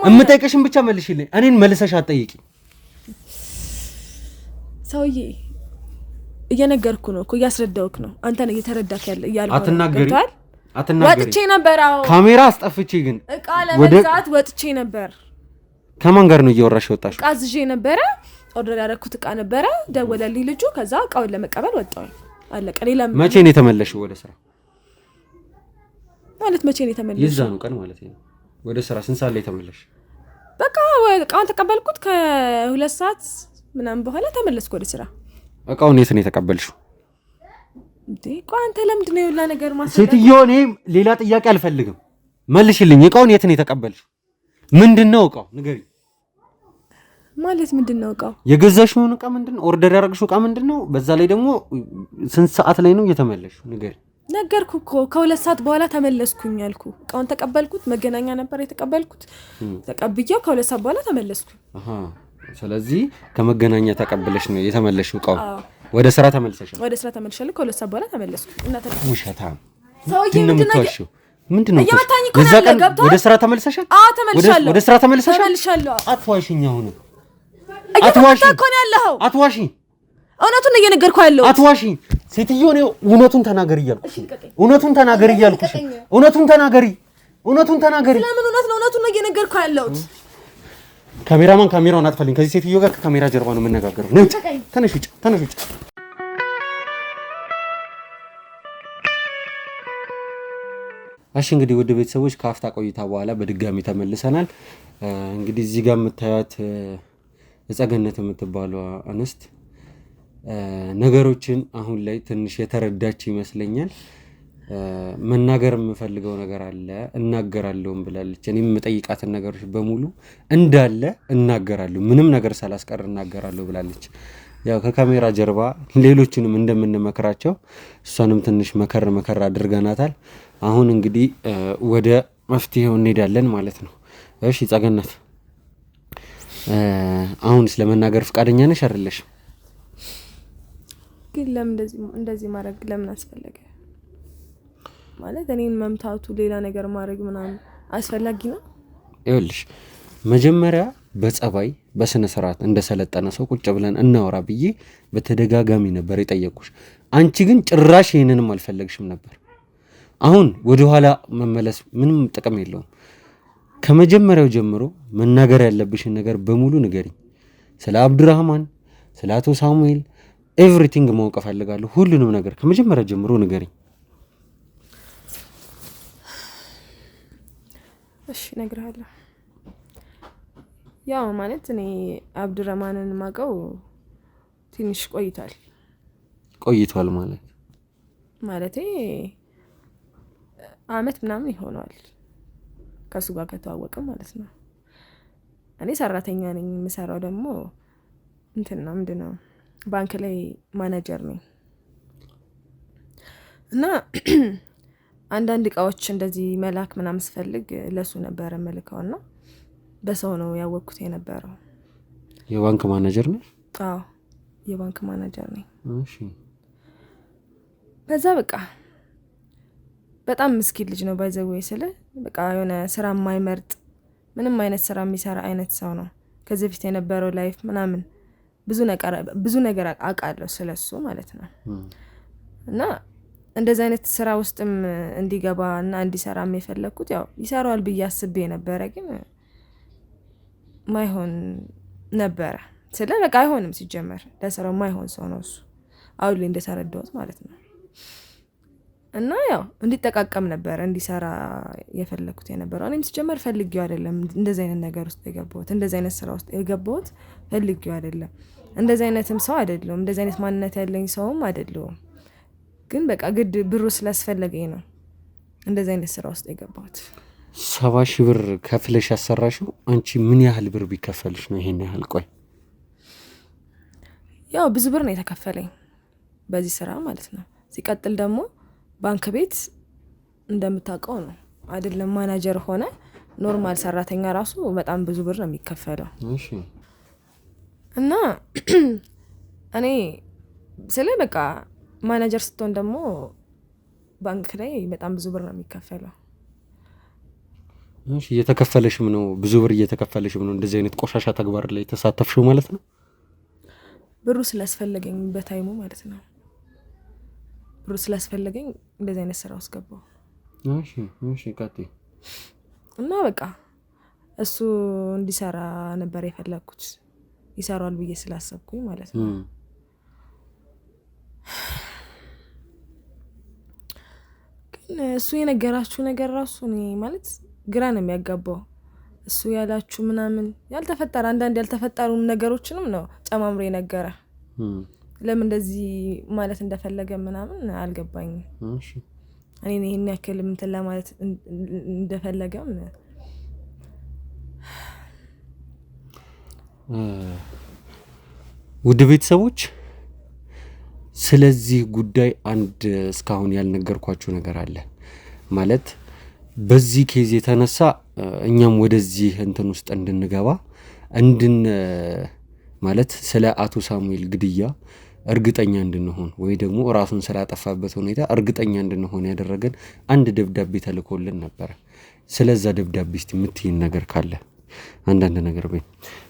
እምጠይቅሽን ብቻ መልሽልኝ። እኔን መልሰሽ አትጠይቂ። ሰውዬ እየነገርኩ ነው እኮ እያስረዳውክ ነው። አንተ ነህ እየተረዳክ ያለ እያልኩ አትናገሪ። ወጥቼ ነበር። አዎ ካሜራ አስጠፍቼ ግን እቃ ለመግዛት ወጥቼ ነበር። ከማን ጋር ነው እያወራሽ ወጣሽ? እቃ ዝዤ ነበረ። ኦርደር ያደረኩት እቃ ነበረ። ደወለልኝ ልጁ። ከዛ እቃውን ለመቀበል ወጣሁ። አለቀ። ሌላ መቼ ነው የተመለሽው ወደ ስራ? ማለት መቼ ነው የተመለሽው? የዛኑ ቀን ማለት ነው። ወደ ስራ ስንት ሰዓት ላይ ተመለሽ? በቃ እቃውን ተቀበልኩት። ከ2 ሰዓት ምናምን በኋላ ተመለስኩ ወደ ስራ። እቃውን የት ነው የተቀበልሽው? እንዴ ቆይ አንተ ለምንድን ነው የሁላ ነገር ማሰብ? ሴትዮ እኔ ሌላ ጥያቄ አልፈልግም። መልሽልኝ። እቃውን የት ነው የተቀበልሽው? ምንድነው እቃው ንገሪኝ። ማለት ምንድነው እቃው? የገዛሽውን እቃ ምንድነው? ኦርደር ያደረግሽው እቃ ምንድነው? በዛ ላይ ደግሞ ስንት ሰዓት ላይ ነው የተመለሽው ንገሪኝ። ነገርኩ እኮ ከ2 ሰዓት በኋላ ተመለስኩኝ አልኩ። እቃውን ተቀበልኩት። መገናኛ ነበር የተቀበልኩት። ተቀብዬው ከ2 ሰዓት በኋላ ተመለስኩኝ። ስለዚህ ከመገናኛ ተቀበለሽ ነው የተመለሽው እቃው? ወደ ስራ ተመልሰሻል? ወደ ስራ ተመልሻለሁ። ከ2 ሰዓት በኋላ ተመለስኩ። እና ውሸታም ሰውዬ ምንድነው? የዛ ቀን ወደ ስራ ተመልሰሻል? አዎ ተመልሻለሁ። ወደ ስራ ተመልሰሻል? ተመልሻለሁ። አትዋሽኝ። አሁን አትዋሺ። እውነቱን እየነገርኩ ያለው አትዋሺ። ሴትዮ ነው እውነቱን ተናገሪ እያልኩሽ። እውነቱን ተናገሪ እያልኩሽ። እውነቱን ተናገሪ። ስለምን እውነት ነው? እውነቱን ነው እየነገርኩ ያለሁት። ካሜራማን ካሜራውን አጥፈልኝ። ከዚህ ሴትዮ ጋር ከካሜራ ጀርባ ነው የምነጋገረው። ነው ተነሽ ውጭ። እሺ እንግዲህ ውድ ቤተሰቦች ከአፍታ ቆይታ በኋላ በድጋሚ ተመልሰናል። እንግዲህ እዚህ ጋር የምታዩት እጸገነት የምትባለው አንስት ነገሮችን አሁን ላይ ትንሽ የተረዳች ይመስለኛል። መናገር የምፈልገው ነገር አለ እናገራለሁም ብላለች። እኔም የምጠይቃትን ነገሮች በሙሉ እንዳለ እናገራለሁ፣ ምንም ነገር ሳላስቀር እናገራለሁ ብላለች። ያው ከካሜራ ጀርባ ሌሎችንም እንደምንመክራቸው እሷንም ትንሽ መከር አድርገናታል። አሁን እንግዲህ ወደ መፍትሄው እንሄዳለን ማለት ነው። እሺ ጸገነት፣ አሁን ስለመናገር ፈቃደኛ ነሽ አይደለሽ? ግን ለምን እንደዚህ ማድረግ ለምን አስፈለገ? ማለት እኔን መምታቱ ሌላ ነገር ማድረግ ምናምን አስፈላጊ ነው? ይኸውልሽ መጀመሪያ በጸባይ በስነ ስርዓት እንደሰለጠነ ሰው ቁጭ ብለን እናወራ ብዬ በተደጋጋሚ ነበር የጠየቅኩሽ። አንቺ ግን ጭራሽ ይሄንንም አልፈለግሽም ነበር። አሁን ወደ ኋላ መመለስ ምንም ጥቅም የለውም። ከመጀመሪያው ጀምሮ መናገር ያለብሽን ነገር በሙሉ ንገሪኝ። ስለ አብዱራህማን፣ ስለ አቶ ሳሙኤል ኤቭሪቲንግ ማወቅ ፈልጋለሁ። ሁሉንም ነገር ከመጀመሪያ ጀምሮ ንገሪኝ። እሺ እነግርሃለሁ። ያው ማለት እኔ አብዱራህማንን ማቀው ትንሽ ቆይቷል ማለቴ አመት ምናምን ይሆናል ከሱ ጋር ከተዋወቅን ማለት ነው። እኔ ሰራተኛ ነኝ። የምሰራው ደግሞ ምንድነው ባንክ ላይ ማኔጀር ነኝ። እና አንዳንድ እቃዎች እንደዚህ መላክ ምናምን ስፈልግ ለሱ ነበር መልከውና በሰው ነው ያወቅኩት የነበረው። የባንክ ማኔጀር ነሽ? አዎ የባንክ ማኔጀር ነኝ። እሺ። በዛ በቃ በጣም ምስኪን ልጅ ነው። ባይዘው ስለ በቃ የሆነ ስራ የማይመርጥ ምንም አይነት ስራ የሚሰራ አይነት ሰው ነው። ከዚህ በፊት የነበረው ላይፍ ምናምን ብዙ ነገር አውቃለሁ ስለሱ ማለት ነው። እና እንደዚህ አይነት ስራ ውስጥም እንዲገባ እና እንዲሰራ የፈለኩት ያው ይሰራዋል ብዬ አስቤ ነበረ፣ ግን ማይሆን ነበረ። በቃ አይሆንም ሲጀመር ለስራው ማይሆን ሰው ነው እሱ አሁን ላይ እንደተረዳሁት ማለት ነው። እና ያው እንዲጠቃቀም ነበር እንዲሰራ የፈለኩት የነበረው። እኔም ሲጀመር ፈልጌው አይደለም እንደዚህ አይነት ነገር ውስጥ የገባሁት፣ እንደዚህ አይነት ስራ ውስጥ የገባሁት ፈልጌው አይደለም። እንደዚህ አይነትም ሰው አይደለሁም፣ እንደዚህ አይነት ማንነት ያለኝ ሰውም አይደለሁም። ግን በቃ ግድ ብሩ ስላስፈለገኝ ነው እንደዚህ አይነት ስራ ውስጥ የገባሁት። 70,000 ብር ከፍለሽ ያሰራሽው አንቺ ምን ያህል ብር ቢከፈልሽ ነው ይሄን ያህል? ቆይ ያው ብዙ ብር ነው የተከፈለኝ በዚህ ስራ ማለት ነው። ሲቀጥል ደግሞ ባንክ ቤት እንደምታውቀው ነው አይደለም፣ ማናጀር ሆነ ኖርማል ሰራተኛ ራሱ በጣም ብዙ ብር ነው የሚከፈለው። እሺ። እና እኔ በቃ ማናጀር ስትሆን ደግሞ ባንክ ላይ በጣም ብዙ ብር ነው የሚከፈለው። እሺ፣ እየተከፈለሽም ነው ብዙ ብር እየተከፈለሽም ነው እንደዚህ አይነት ቆሻሻ ተግባር ላይ ተሳተፍሽው ማለት ነው? ብሩ ስላስፈለገኝ በታይሙ ማለት ነው። ብሩ ስላስፈለገኝ እንደዚህ አይነት ስራ ውስጥ ገባሁ። እሺ ቀጥይ። እና በቃ እሱ እንዲሰራ ነበር የፈለኩት፣ ይሰራዋል ብዬ ስላሰብኩኝ ማለት ነው። ግን እሱ የነገራችሁ ነገር ራሱ እኔ ማለት ግራ ነው የሚያጋባው። እሱ ያላችሁ ምናምን ያልተፈጠረ አንዳንድ ያልተፈጠሩ ነገሮችንም ነው ጨማምሮ የነገረ። ለምን እንደዚህ ማለት እንደፈለገ ምናምን አልገባኝም። እሺ እኔ ይሄን ያክል እንትን ለማለት እንደፈለገም ውድ ቤተሰቦች ስለዚህ ጉዳይ አንድ እስካሁን ያልነገርኳችሁ ነገር አለ። ማለት በዚህ ኬዝ የተነሳ እኛም ወደዚህ እንትን ውስጥ እንድንገባ ማለት ስለ አቶ ሳሙኤል ግድያ እርግጠኛ እንድንሆን ወይ ደግሞ ራሱን ስላጠፋበት ሁኔታ እርግጠኛ እንድንሆን ያደረገን አንድ ደብዳቤ ተልኮልን ነበር። ስለዛ ደብዳቤ እስቲ የምትይን ነገር ካለ አንዳንድ ነገር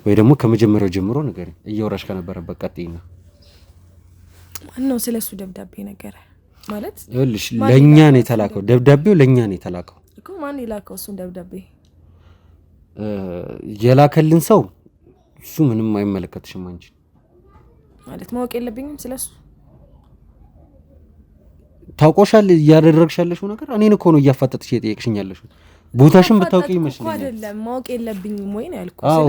ወይ ደግሞ ከመጀመሪያው ጀምሮ ነገር እያወራሽ ከነበረበት ቀጥይና። ማነው ስለሱ ደብዳቤ ነገር ማለት? ይኸውልሽ ለኛ ነው የተላከው ደብዳቤው፣ ለኛ ነው የተላከው እኮ። ማን ይላከው እሱን ደብዳቤ? የላከልን ሰው እሱ ምንም አይመለከትሽም አንቺ ማለት ማወቅ የለብኝም ስለሱ። ታውቆሻል ያደረግሻለሽው ነገር። እኔን እኮ ነው እያፋጠጥሽ የጠየቅሽኛለሽው። ቦታሽን ብታውቂ ይመስለኛል። አይደለም ማወቅ የለብኝም ወይ ነው ያልኩት። አዎ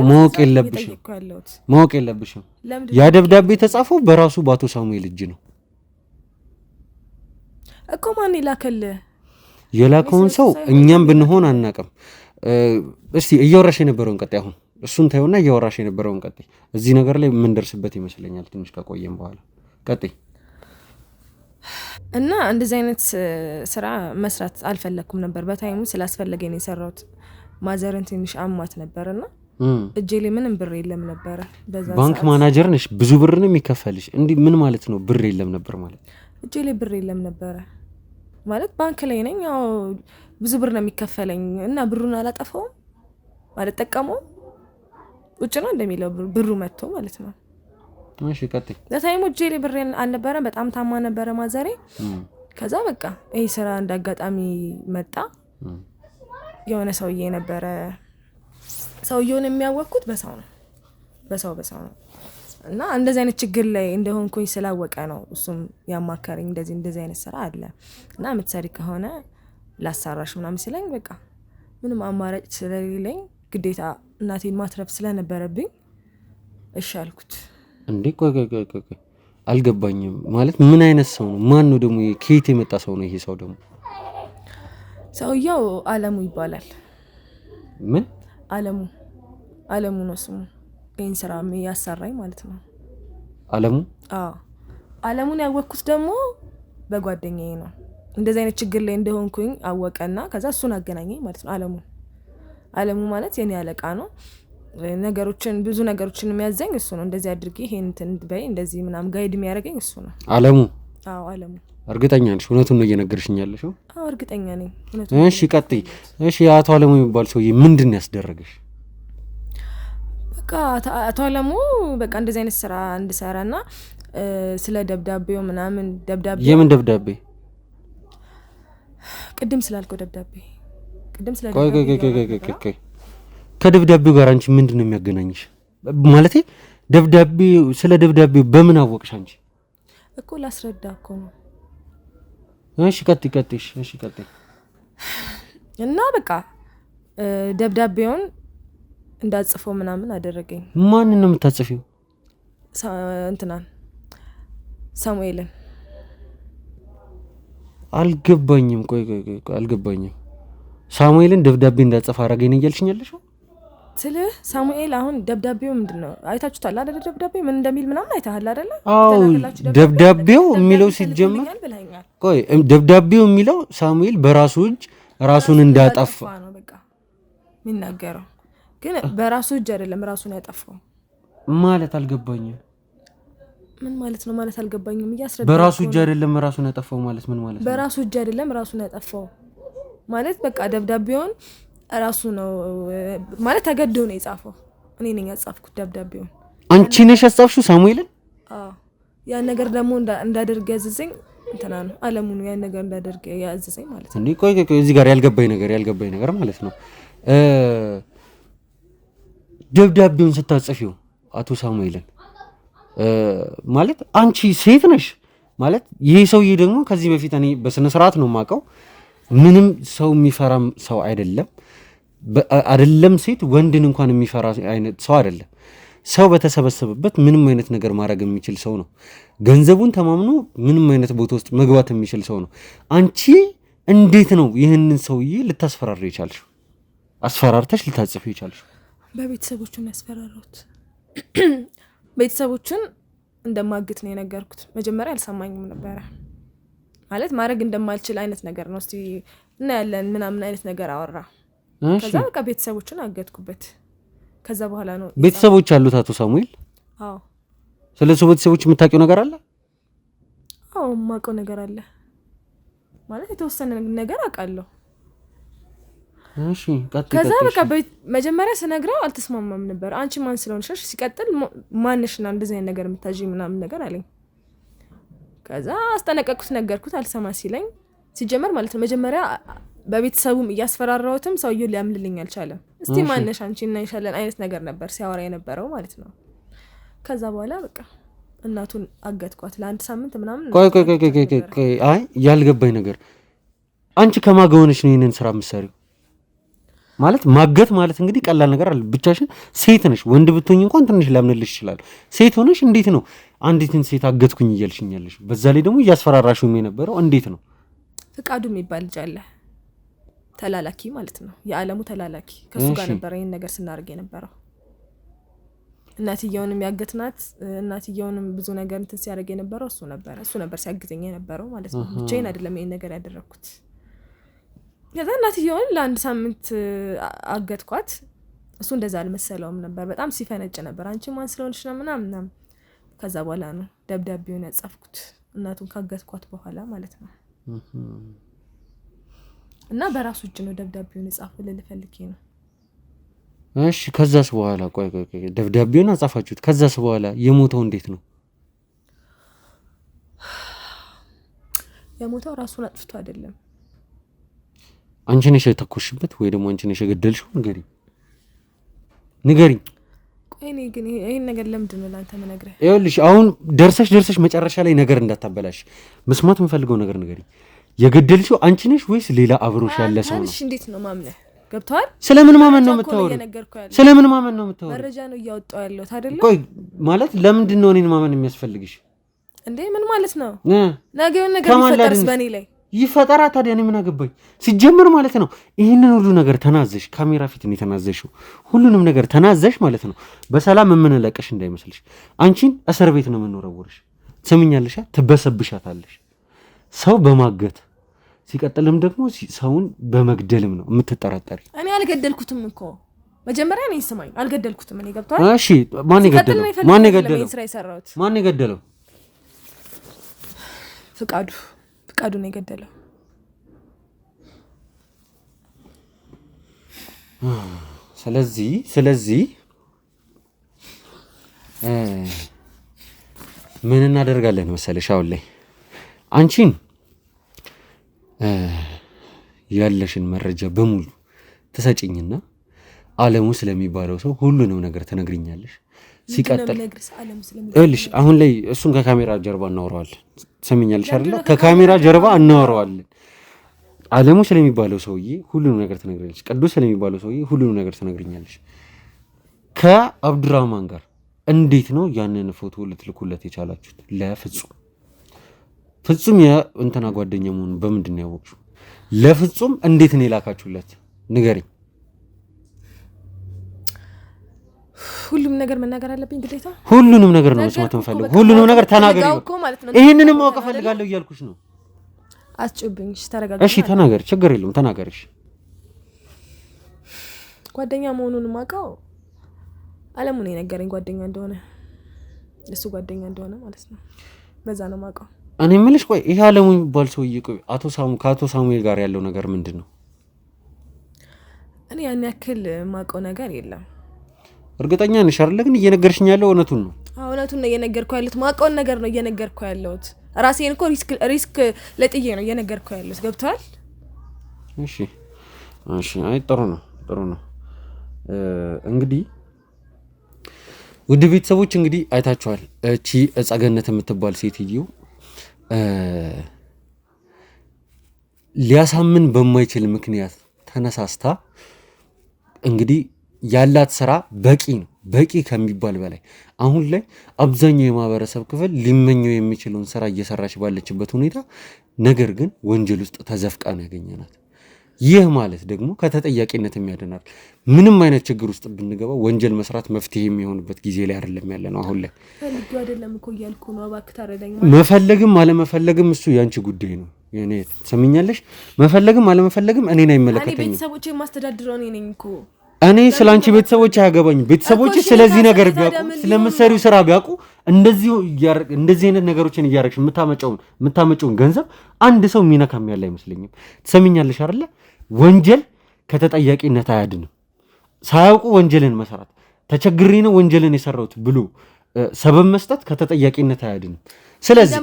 ማወቅ የለብሽም። ያ ደብዳቤ ተጻፈው በራሱ በአቶ ሳሙኤል እጅ ነው እኮ። ማን ይላከልህ? የላከውን ሰው እኛም ብንሆን አናውቅም። እስቲ እያወራሽ የነበረውን ቀጥይ። አሁን እሱን ታዩና እያወራሽ የነበረውን ቀጥይ። እዚህ ነገር ላይ ምን ደርስበት ይመስለኛል ትንሽ ከቆየም በኋላ። ቀጥይ። እና እንደዚህ አይነት ስራ መስራት አልፈለኩም ነበር። በታይሙ ስላስፈለገኝ ነው የሰራሁት። ማዘርን ትንሽ አሟት ነበርና እጄ ላይ ምንም ብር የለም ነበር በዛ ሰዓት። ባንክ ማናጀር ነሽ፣ ብዙ ብር ነው የሚከፈልሽ። እንዴ ምን ማለት ነው ብር የለም ነበር ማለት? እጄ ላይ ብር የለም ነበር ማለት ባንክ ላይ ነኝ፣ ያው ብዙ ብር ነው የሚከፈለኝ እና ብሩን አላጠፋውም ማለት ጠቀመው ውጭ ነው እንደሚለው ብሩ መጥቶ ማለት ነው። እሺ ቀጥይ። ለታይሙ እጄ ላይ ብር አልነበረም፣ በጣም ታማ ነበረ ማዘሬ። ከዛ በቃ ይሄ ስራ እንዳጋጣሚ መጣ። የሆነ ሰውዬ ነበረ፣ ሰውዬውን የሚያወቅኩት በሰው ነው ነው። እና እንደዚህ አይነት ችግር ላይ እንደሆንኩኝ ስላወቀ ነው እሱም ያማከረኝ። እንደዚህ አይነት ስራ አለ እና የምትሰሪ ከሆነ ላሳራሽ ምናምን ሲለኝ በቃ ምንም አማራጭ ስለሌለኝ ግዴታ እናቴን ማትረፍ ስለነበረብኝ እሺ አልኩት። እንዴ ቆይ አልገባኝም። ማለት ምን አይነት ሰው ነው? ማን ነው ደግሞ? ከየት የመጣ ሰው ነው ይሄ ሰው ደግሞ? ሰውየው አለሙ ይባላል። ምን አለሙ ነው ስሙ። ይሄን ስራ ያሰራኝ ማለት ነው አለሙ። አዎ አለሙን ያወቅኩት ደግሞ በጓደኛዬ ነው። እንደዚህ አይነት ችግር ላይ እንደሆንኩኝ አወቀና ከዛ እሱን አገናኘኝ ማለት ነው። አለሙ ማለት የኔ አለቃ ነው። ብዙ ነገሮችን የሚያዘኝ እሱ ነው። እንደዚህ አድርጊ፣ ይሄን እንትን በይ፣ እንደዚህ ምናምን ጋይድ የሚያደርገኝ እሱ ነው አለሙ። አዎ አለሙ። እርግጠኛ ነሽ? እውነቱን ነው እየነገርሽኝ ያለሽው? አዎ እርግጠኛ ነኝ። እሺ ቀጥይ። እሺ አቶ አለሙ የሚባል ሰውዬ ምንድን ያስደረገሽ? በቃ አቶ አለሙ በቃ እንደዚህ አይነት ስራ እንድሰራና ስለ ደብዳቤው ምናምን ደብዳቤ የምን ደብዳቤ ቅድም ስላልከው ደብዳቤ ቆይ ከደብዳቤው ጋር አንቺ ምንድነው የሚያገናኝሽ? ማለቴ ደብዳቤው ስለ ደብዳቤው በምን አወቅሽ አንቺ? እኮ ላስረዳ እኮ ነው። እሺ ቀጥይ። እና በቃ ደብዳቤውን እንዳጽፈው ምናምን አደረገኝ። ማን ነው የምታጽፊው? እንትናን ሳሙኤልን። አልገባኝም። ቆይ አልገባኝም። ሳሙኤልን ደብዳቤ እንዳጽፍ አረጋኝ እያልሽኛለሽ? ስልህ ሳሙኤል አሁን ደብዳቤው ምንድነው አይታችሁታል አይደል? ደብዳቤው ምን እንደሚል ምናምን አይተሃል አይደል? አዎ ደብዳቤው የሚለው ሲጀመር ቆይ ደብዳቤው የሚለው ሳሙኤል በራሱ እጅ ራሱን እንዳጠፋ ነው በቃ የሚናገረው። ግን በራሱ እጅ አይደለም ራሱን ያጠፋው ማለት አልገባኝም። ምን ማለት ነው ማለት አልገባኝም። እያስረዳ በራሱ እጅ አይደለም ራሱን ያጠፋው ማለት ምን ማለት ነው? በራሱ እጅ አይደለም ራሱን ያጠፋው ማለት በቃ ደብዳቤውን ራሱ ነው ማለት ተገዶ ነው የጻፈው። እኔ ነኝ ያጻፍኩት ደብዳቤውን። አንቺ ነሽ ያጻፍሽው ሳሙኤልን? አዎ ያን ነገር ደግሞ እንዳደርግ ያዘዘኝ እንትና ነው አለሙ ነው ያን ነገር እንዳደርግ ያዘዘኝ ማለት ነው። እንዴ ቆይ እዚህ ጋር ያልገባኝ ነገር ማለት ነው ደብዳቤውን ስታጽፊው አቶ ሳሙኤልን ማለት አንቺ ሴት ነሽ ማለት ይሄ ሰውዬ ደግሞ ከዚህ በፊት እኔ በስነ ስርዓት ነው የማውቀው ምንም ሰው የሚፈራም ሰው አይደለም ሴት ወንድን እንኳን የሚፈራ አይነት ሰው አይደለም። ሰው በተሰበሰበበት ምንም አይነት ነገር ማድረግ የሚችል ሰው ነው። ገንዘቡን ተማምኖ ምንም አይነት ቦታ ውስጥ መግባት የሚችል ሰው ነው። አንቺ እንዴት ነው ይህንን ሰውዬ ልታስፈራሪ የቻልሽው? አስፈራርተሽ ልታጽፊው የቻልሽው? በቤተሰቦቹን ያስፈራራሁት ቤተሰቦቹን እንደማግት ነው የነገርኩት። መጀመሪያ አልሰማኝም ነበረ ማለት ማድረግ እንደማልችል አይነት ነገር ነው። እስቲ እና ያለን ምናምን አይነት ነገር አወራ። ከዛ በቃ ቤተሰቦቹን አገትኩበት። ከዛ በኋላ ነው ቤተሰቦች አሉት አቶ ሳሙኤል? አዎ። ስለሱ ቤተሰቦች የምታውቂው ነገር አለ? አዎ የማውቀው ነገር አለ ማለት የተወሰነ ነገር አውቃለሁ። እሺ ከዛ በቃ መጀመሪያ ስነግረው አልተስማማም ነበር። አንቺ ማን ስለሆንሽ? ሲቀጥል ማንሽና እንደዚህ አይነት ነገር የምታጂ ምናምን ነገር አለኝ። ከዛ አስጠነቀቅኩት፣ ነገርኩት። አልሰማ ሲለኝ ሲጀመር ማለት ነው መጀመሪያ በቤተሰቡም እያስፈራራሁትም ሰውዬው ሊያምልልኝ አልቻለም። እስቲ ማንሽ አንቺ እና ይሻለን አይነት ነገር ነበር ሲያወራ የነበረው ማለት ነው። ከዛ በኋላ በቃ እናቱን አገትኳት ለአንድ ሳምንት ምናምን። ቆይ አይ ያልገባኝ ነገር አንቺ ከማገወንሽ ነው ይሄንን ስራ የምትሰሪው? ማለት ማገት ማለት እንግዲህ ቀላል ነገር አለ። ብቻሽን ሴት ነሽ። ወንድ ብትሆኝ እንኳን ትንሽ ላምንልሽ ይችላል። ሴት ሆነሽ እንዴት ነው አንዲትን ሴት አገትኩኝ እያልሽኛለሽ? በዛ ላይ ደግሞ እያስፈራራሽው የነበረው እንዴት ነው? ፍቃዱ የሚባል ልጅ አለ ተላላኪ ማለት ነው፣ የዓለሙ ተላላኪ። ከሱ ጋር ነበር ይሄን ነገር ስናደርግ የነበረው። እናትየውንም ያገትናት፣ እናትየውንም ብዙ ነገር እንትን ሲያደርግ የነበረው እሱ ነበር ሲያግዘኝ የነበረው ማለት ነው። ብቻዬን አይደለም ይሄን ነገር ያደረኩት። ከዛ እናትየውን ለአንድ ሳምንት አገትኳት። እሱ እንደዛ አልመሰለውም ነበር፣ በጣም ሲፈነጭ ነበር። አንቺ ማን ስለሆንሽ ነው ምናምን። ከዛ በኋላ ነው ደብዳቤውን ያጻፍኩት እናቱን ካገትኳት በኋላ ማለት ነው። እና በራሱ እጅ ነው ደብዳቤውን የጻፈው ልፈልኬ ነው። እሺ ከዛስ በኋላ ቆይ ደብዳቤውን አጻፋችሁት። ከዛስ በኋላ የሞተው እንዴት ነው? የሞተው ራሱን አጥፍቶ አይደለም። አንቺ ነሽ የተኮሽበት ወይ ደግሞ አንቺ ነሽ የገደልሽው? ንገሪኝ። ቆይ እኔ ግን ይሄን ነገር ለምንድን ነው ላንተ መነግረህ? ይኸውልሽ አሁን ደርሰሽ መጨረሻ ላይ ነገር እንዳታበላሽ መስማት የምፈልገው ነገር ንገሪኝ። የገደልሽው አንቺ ነሽ ወይስ ሌላ አብሮሽ ያለ ሰው ነው? እሺ እንዴት ነው ማምነህ? ገብቷል? ስለምን ማመን ነው የምታወሪው? ስለምን ማመን ነው የምታወሪው? መረጃ ነው እያወጣው ያለው አይደል? ቆይ ማለት ለምንድን ነው እኔን ማመን የሚያስፈልግሽ እንዴ? ምን ማለት ነው? ነገ የሆነ ነገር ይፈጠርስ በእኔ ላይ ይፈጠራ። ታዲያ እኔ ምን አገባኝ? ሲጀምር ማለት ነው ይህንን ሁሉ ነገር ተናዘሽ፣ ካሜራ ፊት ነው የተናዘሽው። ሁሉንም ነገር ተናዘሽ ማለት ነው በሰላም የምንለቀሽ እንዳይመስልሽ። አንቺን እስር ቤት ነው የምንወረውርሽ። ትሰምኛለሽ? ትበሰብሻታለሽ። ሰው በማገት ሲቀጥልም ደግሞ ሰውን በመግደልም ነው የምትጠራጠሪ። እኔ አልገደልኩትም እኮ መጀመሪያ እኔ ስማኝ፣ አልገደልኩትም። እኔ ገብቷል? እሺ ማን የገደለው? ማን የገደለው? ፍቃዱ ነው የገደለው። ስለዚህ ምን እናደርጋለን መሰለሽ አሁን ላይ አንቺን ያለሽን መረጃ በሙሉ ተሰጪኝና ዓለሙ ስለሚባለው ሰው ሁሉንም ነገር ትነግሪኛለሽ። ሲቀጥል እልሽ አሁን ላይ እሱን ከካሜራ ጀርባ እናወራዋለን። ትሰሚኛለሽ አይደል? ከካሜራ ጀርባ እናወራዋለን። ዓለሙ ስለሚባለው ሰውዬ ሁሉንም ነገር ትነግሪኛለሽ። ቅዱስ ስለሚባለው ሰውዬ ሁሉንም ነገር ትነግሪኛለሽ። ከአብዱራህማን ጋር እንዴት ነው ያንን ፎቶ ልትልኩለት የቻላችሁት? ፍጹም የእንትና ጓደኛ መሆኑን በምንድን ነው ያወቅሽው? ለፍጹም እንዴት ነው የላካችሁለት? ንገሪኝ። ሁሉም ነገር መናገር አለብኝ ግዴታ? ሁሉንም ነገር ነው መስማት እንፈልገው። ሁሉንም ነገር ተናገሪ። ይሄንንም ማወቅ እፈልጋለሁ እያልኩሽ ነው። አትጩብኝ። እሺ ተረጋጋ። እሺ ተናገሪ፣ ችግር የለውም ተናገሪሽ። ጓደኛ መሆኑን ማውቀው ዓለሙ ነው የነገረኝ ጓደኛ እንደሆነ፣ እሱ ጓደኛ እንደሆነ ማለት ነው። በዛ ነው ማውቀው። እኔ የምልሽ ቆይ ይሄ ዓለሙ የሚባል ሰውዬ ቆይ ከአቶ ሳሙኤል ጋር ያለው ነገር ምንድን ነው? እኔ ያን ያክል ማውቀው ነገር የለም። እርግጠኛ ነሽ አይደል? ግን እየነገርሽኝ ያለው እውነቱን ነው? አዎ እውነቱን ነው እየነገርኩህ ያለሁት። ማውቀውን ነገር ነው እየነገርኩህ ያለሁት። ራሴን እኮ ሪስክ ለጥዬ ነው እየነገርኩህ ያለሁት። ገብቶሃል? እሺ አይ ጥሩ ነው። እንግዲህ ውድ ቤተሰቦች እንግዲህ አይታችኋል። እቺ እጸገነት የምትባል ሴትዮ ሊያሳምን በማይችል ምክንያት ተነሳስታ እንግዲህ ያላት ስራ በቂ ከሚባል በላይ አሁን ላይ አብዛኛው የማህበረሰብ ክፍል ሊመኘው የሚችለውን ስራ እየሰራች ባለችበት ሁኔታ ነገር ግን ወንጀል ውስጥ ተዘፍቃ ነው ያገኘናት። ይህ ማለት ደግሞ ከተጠያቂነት የሚያድናል። ምንም አይነት ችግር ውስጥ ብንገባ ወንጀል መስራት መፍትሄ የሚሆንበት ጊዜ ላይ አይደለም ያለ ነው አሁን ላይ። ፈልጌው አይደለም እኮ እያልኩ ነው። እባክህ ተረዳኝ። መፈለግም አለመፈለግም እሱ ያንቺ ጉዳይ ነው። የኔ ትሰሚኛለሽ? መፈለግም አለመፈለግም እኔን አይመለከተኝም። እኔ ቤተሰቦቼ የማስተዳድረው እኔ ነኝ እኮ። እኔ ስላንቺ ቤተሰቦች አያገባኝም። ቤተሰቦች ስለዚህ ነገር ቢያውቁ ስለምትሰሪው ስራ ቢያውቁ እንደዚህ አይነት ነገሮችን እያደረግሽ የምታመጪውን ገንዘብ አንድ ሰው የሚነካም ያለ አይመስለኝም። ትሰሚኛለሽ አይደለ? ወንጀል ከተጠያቂነት አያድንም። ሳያውቁ ወንጀልን መስራት ተቸግሬ ነው ወንጀልን የሰራሁት ብሎ ሰበብ መስጠት ከተጠያቂነት አያድንም። ስለዚህ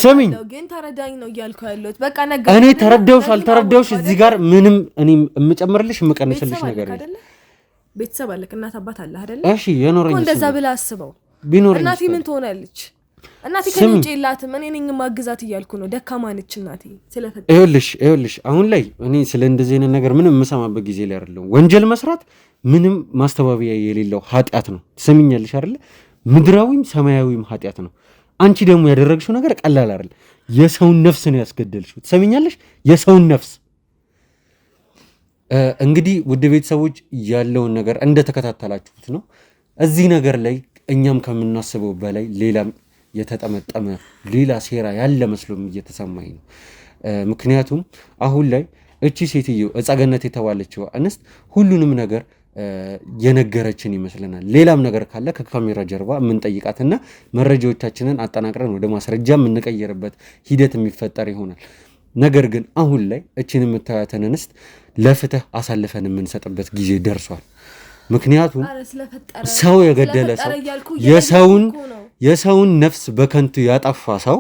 ስሚኝ፣ ግን ተረዳኝ ነው እያልኩ ያለሁት። በቃ እኔ ተረዳሁሽ አልተረዳሁሽ እዚህ ጋር ምንም እኔ የምጨምርልሽ የምቀንስልሽ ነገር የለም። ቤተሰብ አለክ፣ እናት አባት አለ አይደለ? እሺ የኖረኝ እኮ እንደዛ ብለህ አስበው። እናቴ ምን ትሆናለች? እናቴ ከኔ ውጪ የላትም። እኔ ነኝ ማግዛት እያልኩ ነው። ደካማ ነች እናቴ ስለፈጠረ። ይኸውልሽ አሁን ላይ እኔ ስለ እንደዚህ አይነት ነገር ምንም የምሰማበት ጊዜ ላይ አይደለም። ወንጀል መስራት ምንም ማስተባበያ የሌለው ኃጢአት ነው። ትሰሚኛለሽ አይደለ? ምድራዊም ሰማያዊም ኃጢአት ነው። አንቺ ደግሞ ያደረግሽው ነገር ቀላል አይደል። የሰውን ነፍስ ነው ያስገደልሽው። ትሰሚኛለሽ? የሰውን ነፍስ። እንግዲህ ውድ ቤተሰቦች ያለውን ነገር እንደተከታተላችሁት ነው። እዚህ ነገር ላይ እኛም ከምናስበው በላይ ሌላም የተጠመጠመ ሌላ ሴራ ያለ መስሎም እየተሰማኝ ነው። ምክንያቱም አሁን ላይ እቺ ሴትዮ እጸገነት የተባለችው እንስት ሁሉንም ነገር የነገረችን ይመስለናል። ሌላም ነገር ካለ ከካሜራ ጀርባ የምንጠይቃትና መረጃዎቻችንን አጠናቅረን ወደ ማስረጃ የምንቀየርበት ሂደት የሚፈጠር ይሆናል። ነገር ግን አሁን ላይ እችን የምታያትን እንስት ለፍትህ አሳልፈን የምንሰጥበት ጊዜ ደርሷል። ምክንያቱም ሰው የገደለ ሰው የሰውን ነፍስ በከንቱ ያጠፋ ሰው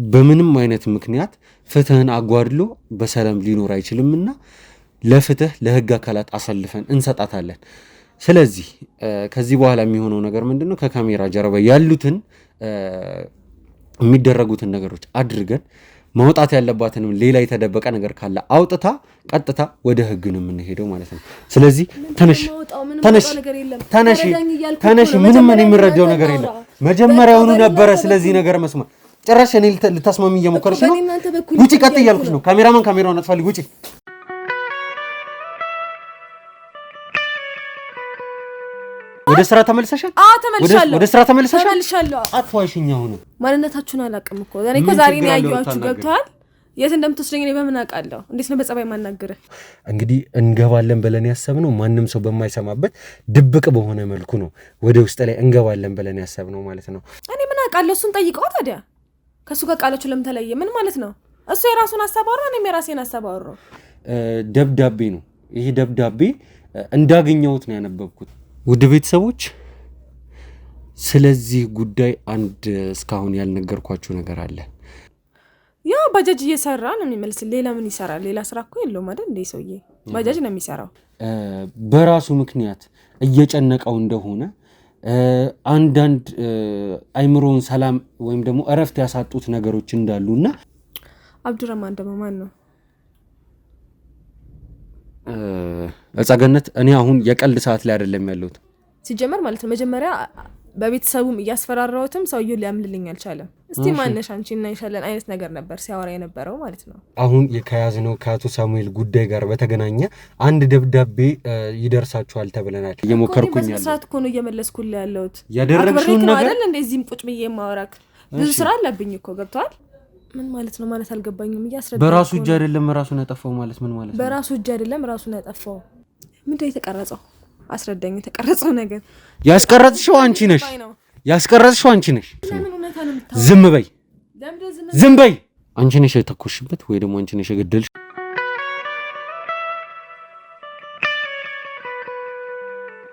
በምንም አይነት ምክንያት ፍትህን አጓድሎ በሰላም ሊኖር አይችልምና ለፍትህ ለህግ አካላት አሳልፈን እንሰጣታለን። ስለዚህ ከዚህ በኋላ የሚሆነው ነገር ምንድነው? ከካሜራ ጀርባ ያሉትን የሚደረጉትን ነገሮች አድርገን ማውጣት ያለባትንም ሌላ የተደበቀ ነገር ካለ አውጥታ ቀጥታ ወደ ህግ ነው የምንሄደው ማለት ነው። ስለዚህ ተነሽ፣ ምንም እኔ የምረዳው ነገር የለም። መጀመሪያውኑ ነበረ ስለዚህ ነገር መስማት። ጭራሽ እኔ ልታስማሚ እየሞከርሽ ነው። ውጪ፣ ቀጥ እያልኩሽ ነው። ካሜራውን አጥፋልኝ፣ ውጪ። ወደ ስራ ተመልሰሻል? ወደ ስራ ተመልሰሻል? አትዋሽኝ። አሁን ማንነታችሁን አላውቅም እኮ እኔ እኮ ዛሬ ነው ያየኋችሁ። ገብቶሃል? የት እንደምትወስደኝ እኔ በምን አውቃለሁ? እንዴት ነው በጸባይ ማናገርህ? እንግዲህ እንገባለን ብለን ያሰብነው ማንም ሰው በማይሰማበት ድብቅ በሆነ መልኩ ነው ወደ ውስጥ ላይ እንገባለን ብለን ያሰብነው ማለት ነው። እኔ ምን አውቃለሁ? እሱን ጠይቀው ታዲያ። ከእሱ ጋር ቃላችሁ ለምን ተለየ? ምን ማለት ነው? እሱ የራሱን ሀሳብ አወራ፣ እኔም የራሴን ሀሳብ አወራሁ። ደብዳቤ ነው ይሄ። ደብዳቤ እንዳገኘሁት ነው ያነበብኩት። ውድ ቤተሰቦች ስለዚህ ጉዳይ አንድ እስካሁን ያልነገርኳችሁ ነገር አለ። ያ ባጃጅ እየሰራ ነው የሚመልስ። ሌላ ምን ይሰራል? ሌላ ስራ እኮ የለውም አይደል እንዴ ሰውዬ? ባጃጅ ነው የሚሰራው። በራሱ ምክንያት እየጨነቀው እንደሆነ አንዳንድ አይምሮን ሰላም ወይም ደግሞ እረፍት ያሳጡት ነገሮች እንዳሉና አብዱራማን ደግሞ ማን ነው? እጻገነት እኔ አሁን የቀልድ ሰዓት ላይ አይደለም ያለሁት ሲጀመር ማለት ነው። መጀመሪያ በቤተሰቡም እያስፈራራውትም ሰውዬው ሊያምልልኝ አልቻለም። እስቲ ማነሽ አንቺ እና ይሻለን አይነት ነገር ነበር ሲያወራ የነበረው ማለት ነው። አሁን ከያዝነው ከአቶ ሳሙኤል ጉዳይ ጋር በተገናኘ አንድ ደብዳቤ ይደርሳችኋል ተብለናል። እየሞከርኩኝ ያለው ሰዓት እኮ ነው እየመለስኩልህ ያለሁት። ያደረግሽው ነገር አይደል እንደዚህም ቁጭ ብዬ ማወራክ ብዙ ስራ አለብኝ እኮ ገብቷል። ምን ማለት ነው ማለት አልገባኝም። እያስረዳኝ በራሱ እጅ አይደለም ራሱን ያጠፋው ማለት ምን ማለት ነው? በራሱ እጅ አይደለም ራሱን ያጠፋው። ምንድነው የተቀረጸው? አስረዳኝ። የተቀረጸው ነገር ያስቀረጽሽው አንቺ ነሽ። ያስቀረጽሽው አንቺ ነሽ። ዝም በይ፣ ዝም በይ። አንቺ ነሽ የተኮሽበት ወይ ደግሞ አንቺ ነሽ የገደልሽ።